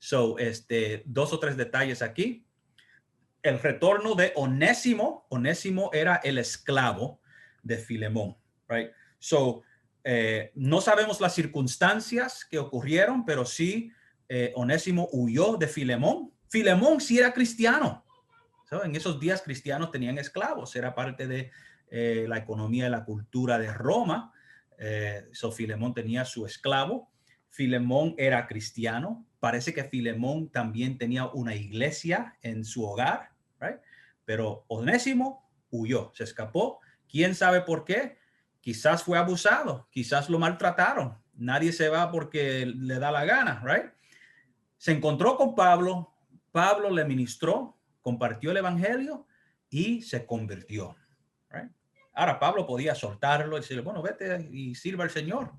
A: So, dos o tres detalles aquí. El retorno de Onésimo. Onésimo era el esclavo de Filemón, right? So, no sabemos las circunstancias que ocurrieron, pero sí Onésimo huyó de Filemón. Filemón sí era cristiano. So, en esos días cristianos tenían esclavos, era parte de la economía y la cultura de Roma. So, Filemón tenía su esclavo. Filemón era cristiano. Parece que Filemón también tenía una iglesia en su hogar, right? Pero Onésimo huyó, se escapó. ¿Quién sabe por qué? Quizás fue abusado, quizás lo maltrataron. Nadie se va porque le da la gana, right? Se encontró con Pablo, Pablo le ministró, compartió el evangelio y se convirtió, right? Ahora Pablo podía soltarlo y decirle, bueno, vete y sirva al Señor.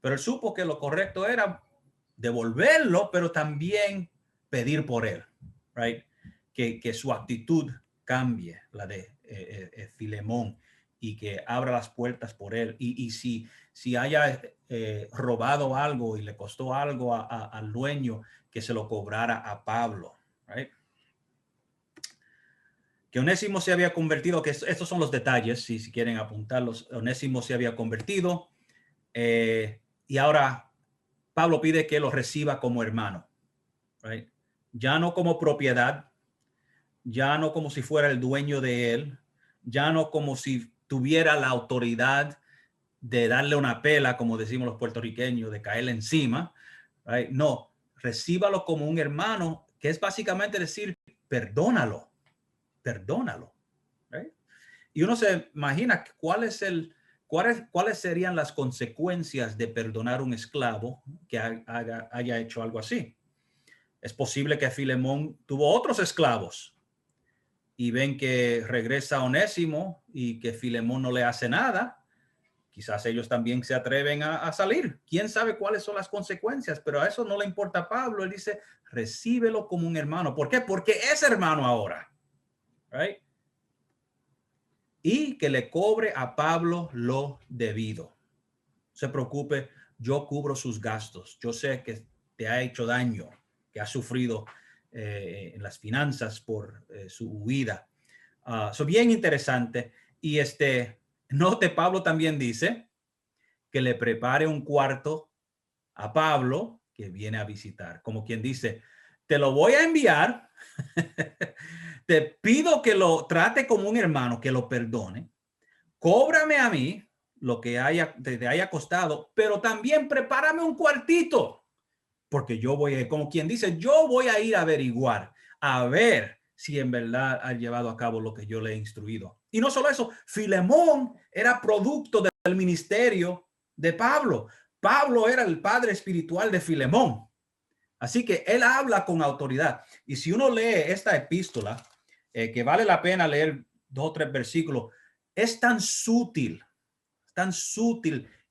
A: Pero él supo que lo correcto era devolverlo, pero también pedir por él, right? Que su actitud cambie la de Filemón y que abra las puertas por él. Y si haya robado algo y le costó algo al dueño, que se lo cobrara a Pablo. Right? Que Onésimo se había convertido, que estos son los detalles, si quieren apuntarlos. Onésimo se había convertido y ahora Pablo pide que lo reciba como hermano. Right? Ya no como propiedad, ya no como si fuera el dueño de él, ya no como si tuviera la autoridad de darle una pela, como decimos los puertorriqueños, de caerle encima. Right? No, recíbalo como un hermano, que es básicamente decir, perdónalo. Right? Y uno se imagina cuáles serían las consecuencias de perdonar a un esclavo que haya hecho algo así. Es posible que Filemón tuvo otros esclavos y ven que regresa Onésimo y que Filemón no le hace nada. Quizás ellos también se atreven a salir. ¿Quién sabe cuáles son las consecuencias? Pero a eso no le importa a Pablo. Él dice, recíbelo como un hermano. ¿Por qué? Porque es hermano ahora. Right? Y que le cobre a Pablo lo debido. No se preocupe, yo cubro sus gastos. Yo sé que te ha hecho daño, que ha sufrido en las finanzas por su huida. Eso bien interesante. Y note, Pablo también dice que le prepare un cuarto a Pablo que viene a visitar. Como quien dice, te lo voy a enviar. Te pido que lo trate como un hermano, que lo perdone. Cóbrame a mí lo que te haya costado, pero también prepárame un cuartito, porque yo voy, como quien dice, yo voy a ir a averiguar, a ver si en verdad ha llevado a cabo lo que yo le he instruido. Y no solo eso, Filemón era producto del ministerio de Pablo. Pablo era el padre espiritual de Filemón. Así que él habla con autoridad. Y si uno lee esta epístola, que vale la pena leer 2 o 3 versículos, es tan sutil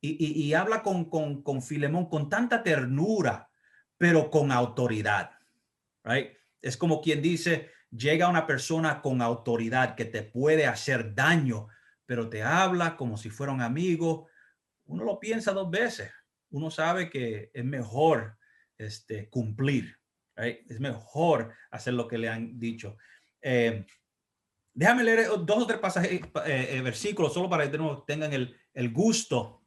A: y habla con Filemón con tanta ternura, pero con autoridad. Right? Es como quien dice, llega una persona con autoridad que te puede hacer daño, pero te habla como si fuera un amigo. Uno lo piensa 2 veces. Uno sabe que es mejor cumplir. Right? Es mejor hacer lo que le han dicho. Déjame leer 2 o 3 pasajes, versículos, solo para que tengan el gusto.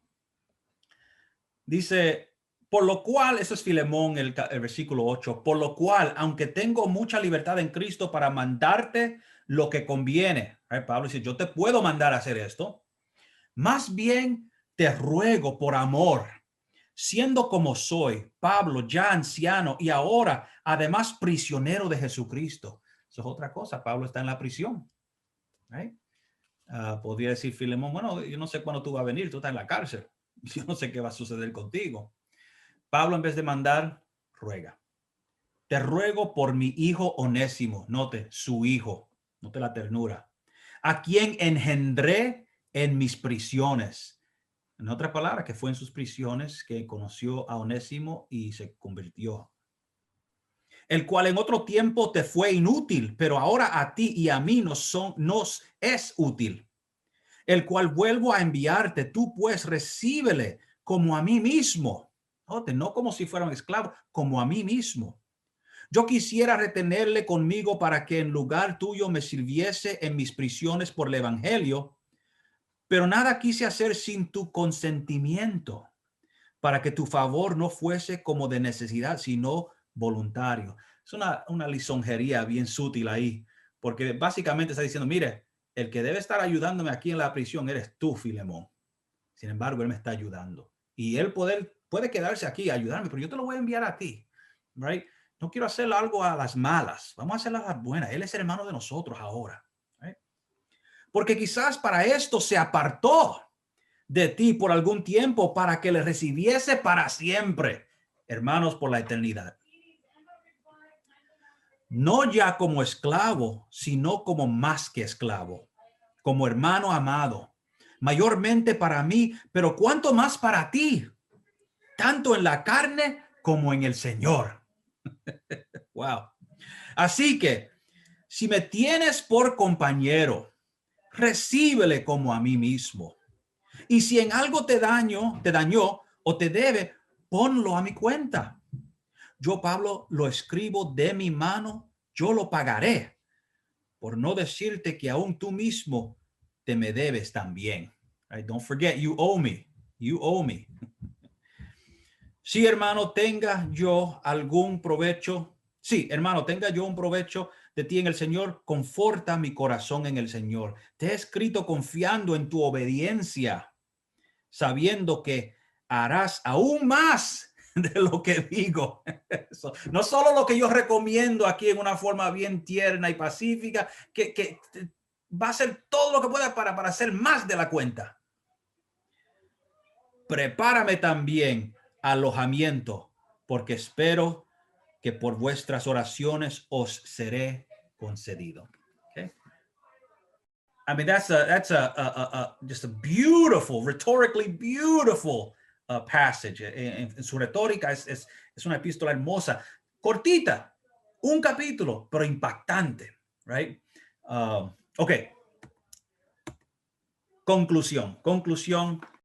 A: Dice, por lo cual, eso es Filemón, el versículo 8, por lo cual, aunque tengo mucha libertad en Cristo para mandarte lo que conviene. Pablo dice, yo te puedo mandar a hacer esto. Más bien te ruego por amor, siendo como soy, Pablo, ya anciano y ahora, además, prisionero de Jesucristo. Eso es otra cosa. Pablo está en la prisión. Right? Podría decir Filemón, bueno, yo no sé cuándo tú vas a venir, tú estás en la cárcel. Yo no sé qué va a suceder contigo. Pablo, en vez de mandar, ruega. Te ruego por mi hijo Onésimo, note, su hijo, note la ternura, a quien engendré en mis prisiones. En otras palabras, que fue en sus prisiones que conoció a Onésimo y se convirtió. El cual en otro tiempo te fue inútil, pero ahora a ti y a mí nos es útil. El cual vuelvo a enviarte, tú pues recíbele como a mí mismo. No como si fuera un esclavo, como a mí mismo. Yo quisiera retenerle conmigo para que en lugar tuyo me sirviese en mis prisiones por el evangelio, pero nada quise hacer sin tu consentimiento, para que tu favor no fuese como de necesidad, sino voluntario. Es una lisonjería bien sutil ahí, porque básicamente está diciendo, mire, el que debe estar ayudándome aquí en la prisión eres tú, Filemón. Sin embargo, él me está ayudando. Y él puede quedarse aquí y ayudarme, pero yo te lo voy a enviar a ti. Right? No quiero hacer algo a las malas. Vamos a hacer a las buenas. Él es hermano de nosotros ahora. Right? Porque quizás para esto se apartó de ti por algún tiempo para que le recibiese para siempre. Hermanos, por la eternidad. No ya como esclavo, sino como más que esclavo, como hermano amado, mayormente para mí, pero cuánto más para ti, tanto en la carne como en el Señor. Wow. Así que, Si me tienes por compañero, recíbele como a mí mismo. Y si en algo te dañó o te debe, ponlo a mi cuenta. Yo, Pablo, lo escribo de mi mano, yo lo pagaré, por no decirte que aún tú mismo te me debes también. Right? Don't forget, you owe me. You owe me. Sí, hermano, tenga yo algún provecho. Sí, hermano, tenga yo un provecho de ti en el Señor. Conforta mi corazón en el Señor. Te he escrito confiando en tu obediencia, sabiendo que harás aún más de lo que digo. No solo lo que yo recomiendo aquí en una forma bien tierna y pacífica, que va a hacer todo lo que pueda para hacer más de la cuenta. Prepárame también alojamiento, porque espero que por vuestras oraciones os seré concedido. Okay? I mean, that's just a beautiful, rhetorically beautiful passage. En su retórica es una epístola hermosa, cortita, un capítulo, pero impactante, right? Ok. Conclusión.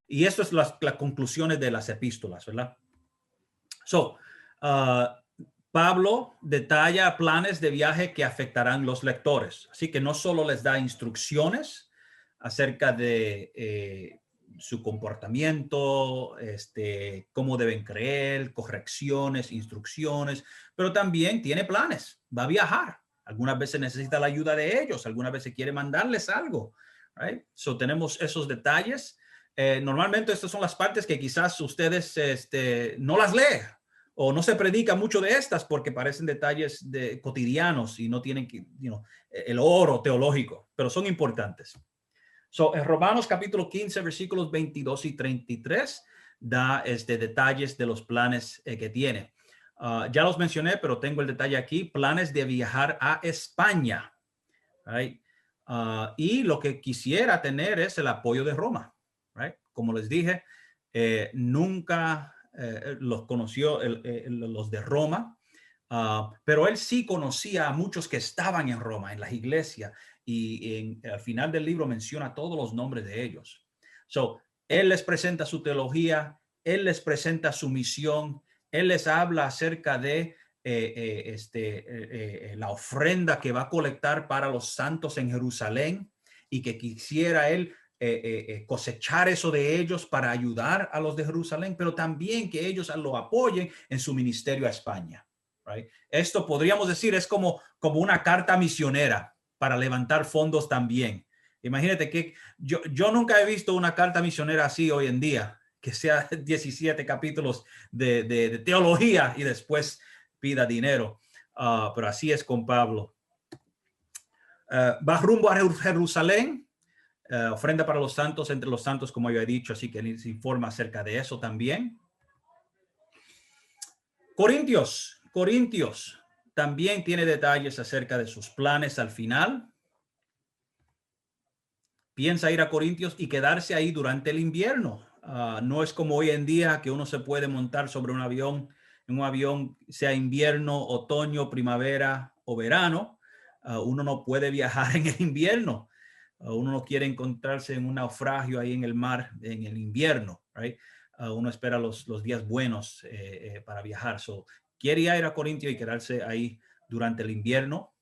A: Y esto es las conclusiones de las epístolas, ¿verdad? Pablo detalla planes de viaje que afectarán los lectores. Así que no solo les da instrucciones acerca de su comportamiento, cómo deben creer, correcciones, instrucciones, pero también tiene planes. Va a viajar. Algunas veces necesita la ayuda de ellos, algunas veces quiere mandarles algo. Right? Tenemos esos detalles. Normalmente estas son las partes que quizás ustedes no las leen o no se predica mucho de estas porque parecen detalles cotidianos y no tienen el oro teológico, pero son importantes. En Romanos capítulo 15, versículos 22 y 33, da detalles de los planes que tiene. Ya los mencioné, pero tengo el detalle aquí, planes de viajar a España. Right? Y lo que quisiera tener es el apoyo de Roma. Right? Como les dije, nunca los conoció los de Roma, pero él sí conocía a muchos que estaban en Roma, en las iglesias, y al final del libro menciona todos los nombres de ellos. Él les presenta su teología, él les presenta su misión, él les habla acerca de la ofrenda que va a colectar para los santos en Jerusalén y que quisiera él cosechar eso de ellos para ayudar a los de Jerusalén, pero también que ellos lo apoyen en su ministerio a España. Right? Esto podríamos decir es como una carta misionera para levantar fondos también. Imagínate que yo nunca he visto una carta misionera así hoy en día, que sea 17 capítulos de teología y después pida dinero. Pero así es con Pablo. Va rumbo a Jerusalén. Ofrenda para los santos, entre los santos, como yo he dicho, así que les informa acerca de eso también. Corintios también tiene detalles acerca de sus planes al final. Piensa ir a Corintios y quedarse ahí durante el invierno. No es como hoy en día que uno se puede montar sobre un avión, en un avión, sea invierno, otoño, primavera o verano. Uno no puede viajar en el invierno. Uno no quiere encontrarse en un naufragio ahí en el mar en el invierno. Right? Uno espera los días buenos para viajar. Quiere ir a Corintios y quedarse ahí durante el invierno.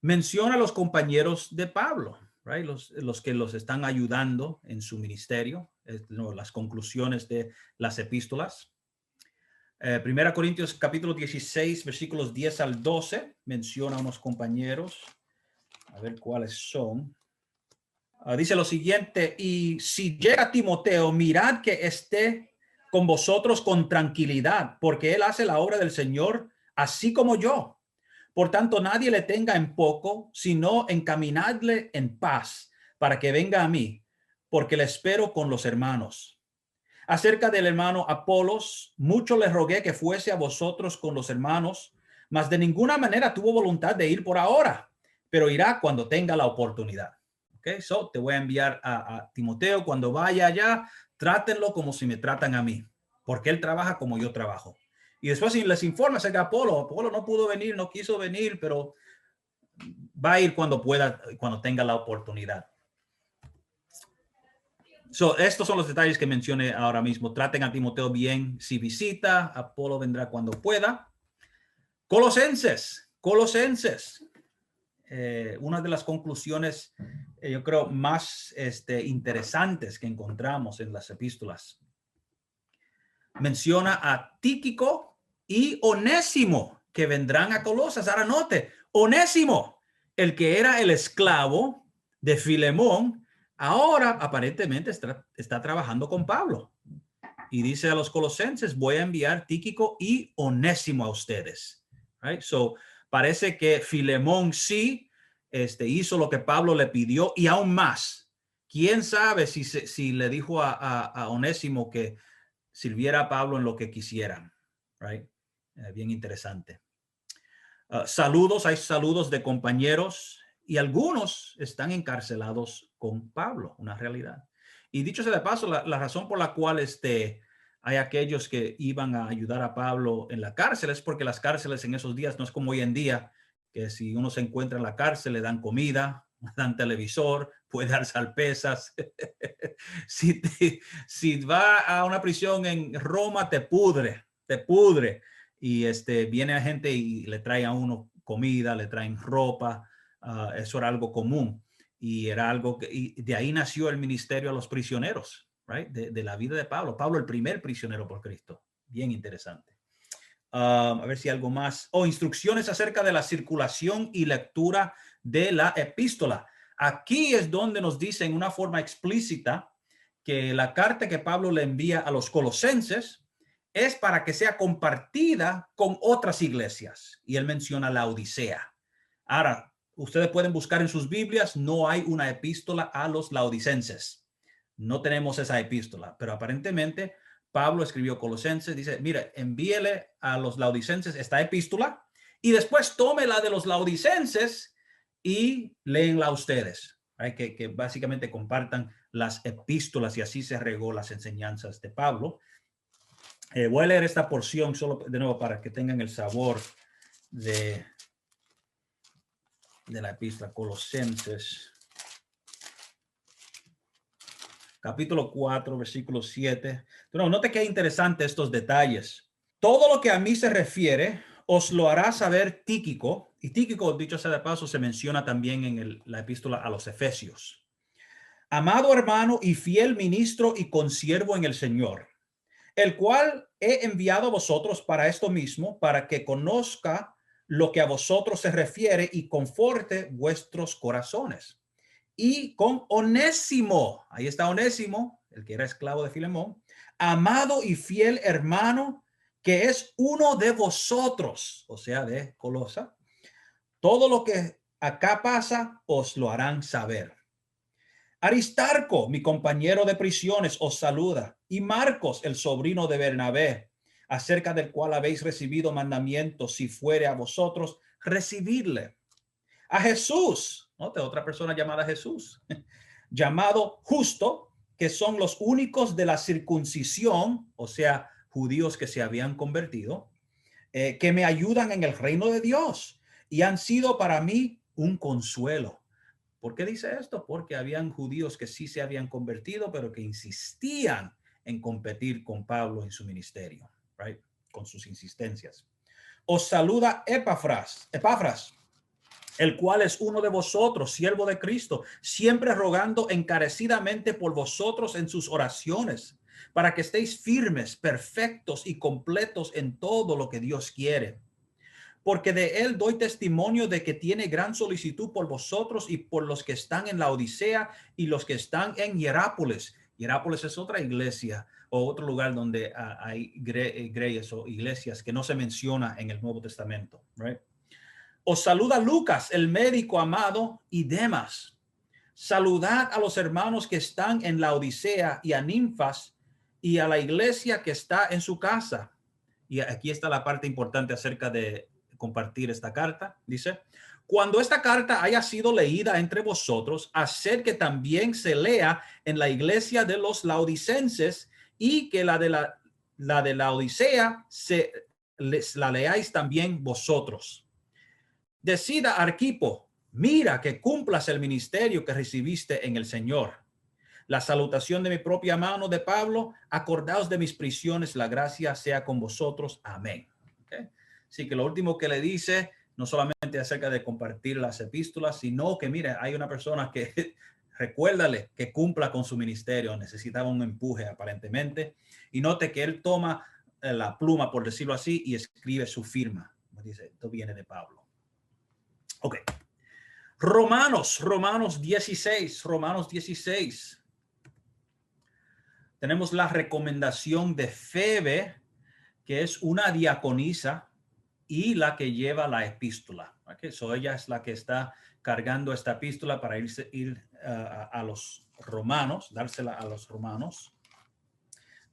A: Menciona a los compañeros de Pablo. Right? Los que los están ayudando en su ministerio, las conclusiones de las epístolas. Primera Corintios capítulo 16, versículos 10 al 12, menciona a unos compañeros. A ver cuáles son. Dice lo siguiente: y si llega Timoteo, mirad que esté con vosotros con tranquilidad, porque él hace la obra del Señor, así como yo. Por tanto, nadie le tenga en poco, sino encaminadle en paz para que venga a mí, porque le espero con los hermanos. Acerca del hermano Apolos, mucho le rogué que fuese a vosotros con los hermanos, mas de ninguna manera tuvo voluntad de ir por ahora, pero irá cuando tenga la oportunidad. Okay, te voy a enviar a Timoteo. Cuando vaya allá, trátenlo como si me tratan a mí, porque él trabaja como yo trabajo. Y después les informa acerca de Apolo. Apolo no pudo venir, no quiso venir, pero va a ir cuando pueda, cuando tenga la oportunidad. Estos son los detalles que mencioné ahora mismo. Traten a Timoteo bien si visita. Apolo vendrá cuando pueda. Colosenses. Una de las conclusiones, yo creo, más interesantes que encontramos en las epístolas. Menciona a Tíquico y Onésimo, que vendrán a Colosas. Ahora note, Onésimo, el que era el esclavo de Filemón, ahora aparentemente está trabajando con Pablo. Y dice a los colosenses, voy a enviar Tíquico y Onésimo a ustedes. Right? So, parece que Filemón sí hizo lo que Pablo le pidió y aún más. ¿Quién sabe si le dijo a Onésimo que sirviera a Pablo en lo que quisieran? Right? Bien interesante. Saludos, hay saludos de compañeros y algunos están encarcelados con Pablo, una realidad. Y dicho sea de paso, la razón por la cual hay aquellos que iban a ayudar a Pablo en la cárcel es porque las cárceles en esos días no es como hoy en día, que si uno se encuentra en la cárcel le dan comida, le dan televisor, puede dar salpesas. si va a una prisión en Roma, te pudre. Y viene a gente y le trae a uno comida, le traen ropa. Eso era algo común. Y era algo y de ahí nació el ministerio a los prisioneros, right? De la vida de Pablo. Pablo, el primer prisionero por Cristo. Bien interesante. A ver si algo más. Instrucciones acerca de la circulación y lectura de la epístola. Aquí es donde nos dice en una forma explícita que la carta que Pablo le envía a los colosenses es para que sea compartida con otras iglesias. Y él menciona la Odisea. Ahora, ustedes pueden buscar en sus Biblias, no hay una epístola a los laodicenses. No tenemos esa epístola, pero aparentemente Pablo escribió Colosenses, dice, mire, envíele a los laodicenses esta epístola y después tome la de los laodicenses y léenla a ustedes. Que básicamente compartan las epístolas y así se regó las enseñanzas de Pablo. Voy a leer esta porción solo de nuevo para que tengan el sabor de la epístola. Colosenses, capítulo 4, versículo 7. Note que interesante estos detalles. Todo lo que a mí se refiere os lo hará saber Tíquico. Y Tíquico, dicho sea de paso, se menciona también en la epístola a los Efesios. Amado hermano y fiel ministro y consiervo en el Señor, el cual he enviado a vosotros para esto mismo, para que conozca lo que a vosotros se refiere y conforte vuestros corazones. Y con Onésimo, ahí está Onésimo, el que era esclavo de Filemón, amado y fiel hermano, que es uno de vosotros, o sea, de Colosa. Todo lo que acá pasa, os lo harán saber. Aristarco, mi compañero de prisiones, os saluda, y Marcos, el sobrino de Bernabé, acerca del cual habéis recibido mandamientos, si fuere a vosotros, recibidle. A Jesús, ¿note? Otra persona llamada Jesús, llamado Justo, que son los únicos de la circuncisión, o sea, judíos que se habían convertido, que me ayudan en el reino de Dios y han sido para mí un consuelo. ¿Por qué dice esto? Porque habían judíos que sí se habían convertido, pero que insistían en competir con Pablo en su ministerio, right? Con sus insistencias. Os saluda Epafras, el cual es uno de vosotros, siervo de Cristo, siempre rogando encarecidamente por vosotros en sus oraciones, para que estéis firmes, perfectos y completos en todo lo que Dios quiere. Porque de él doy testimonio de que tiene gran solicitud por vosotros y por los que están en la Odisea y los que están en Hierápolis. Hierápolis es otra iglesia o otro lugar donde hay iglesias o iglesias que no se menciona en el Nuevo Testamento. Right? Os saluda Lucas, el médico amado, y Demas. Saludad a los hermanos que están en la Odisea y a Ninfas y a la iglesia que está en su casa. Y aquí está la parte importante acerca de compartir esta carta. Dice, cuando esta carta haya sido leída entre vosotros, haced que también se lea en la iglesia de los laodicenses y que la de la Odisea la leáis también vosotros. Decida Arquipo Mira que cumplas el ministerio que recibiste en el Señor. La salutación de mi propia mano de Pablo, acordaos de mis prisiones, la gracia sea con vosotros. Amén. ¿Okay? Así que lo último que le dice, no solamente acerca de compartir las epístolas, sino que, mire, hay una persona que recuérdale que cumpla con su ministerio. Necesitaba un empuje aparentemente. Y note que él toma la pluma, por decirlo así, y escribe su firma. Dice, esto viene de Pablo. Ok. Romanos 16. Tenemos la recomendación de Febe, que es una diaconisa y la que lleva la epístola. Okay, so ella es la que está cargando esta epístola para ir a los romanos, dársela a los romanos.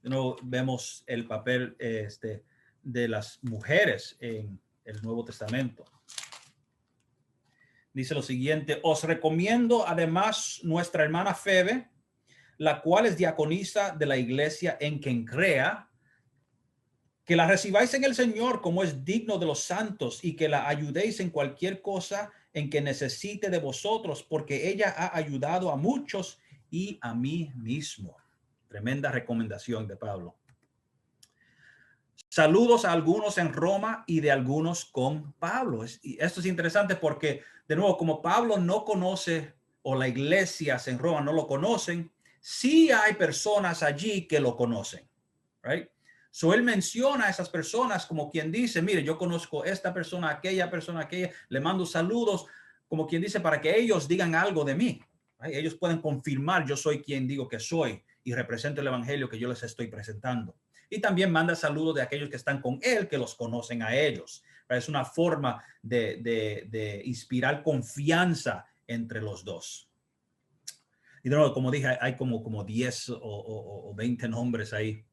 A: No vemos el papel de las mujeres en el Nuevo Testamento. Dice lo siguiente: os recomiendo además nuestra hermana Febe, la cual es diaconisa de la iglesia en Kencrea, que la recibáis en el Señor como es digno de los santos y que la ayudéis en cualquier cosa en que necesite de vosotros, porque ella ha ayudado a muchos y a mí mismo. Tremenda recomendación de Pablo. Saludos a algunos en Roma y de algunos con Pablo. Y esto es interesante porque, de nuevo, como Pablo no conoce, o la iglesia en Roma no lo conocen, sí hay personas allí que lo conocen, right? So él menciona a esas personas como quien dice, mire, yo conozco esta persona, aquella, le mando saludos, como quien dice, para que ellos digan algo de mí. Right? Ellos pueden confirmar, yo soy quien digo que soy y represento el evangelio que yo les estoy presentando. Y también manda saludos de aquellos que están con él, que los conocen a ellos. Es una forma de inspirar confianza entre los dos. Y de nuevo, como dije, hay como 10 o 20 nombres ahí.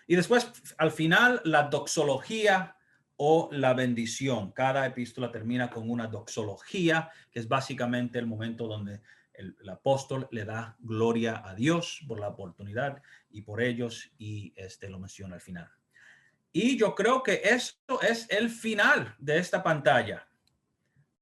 A: Y después, al final, la doxología o la bendición. Cada epístola termina con una doxología, que es básicamente el momento donde el apóstol le da gloria a Dios por la oportunidad y por ellos, y lo menciona al final. Y yo creo que esto es el final de esta pantalla.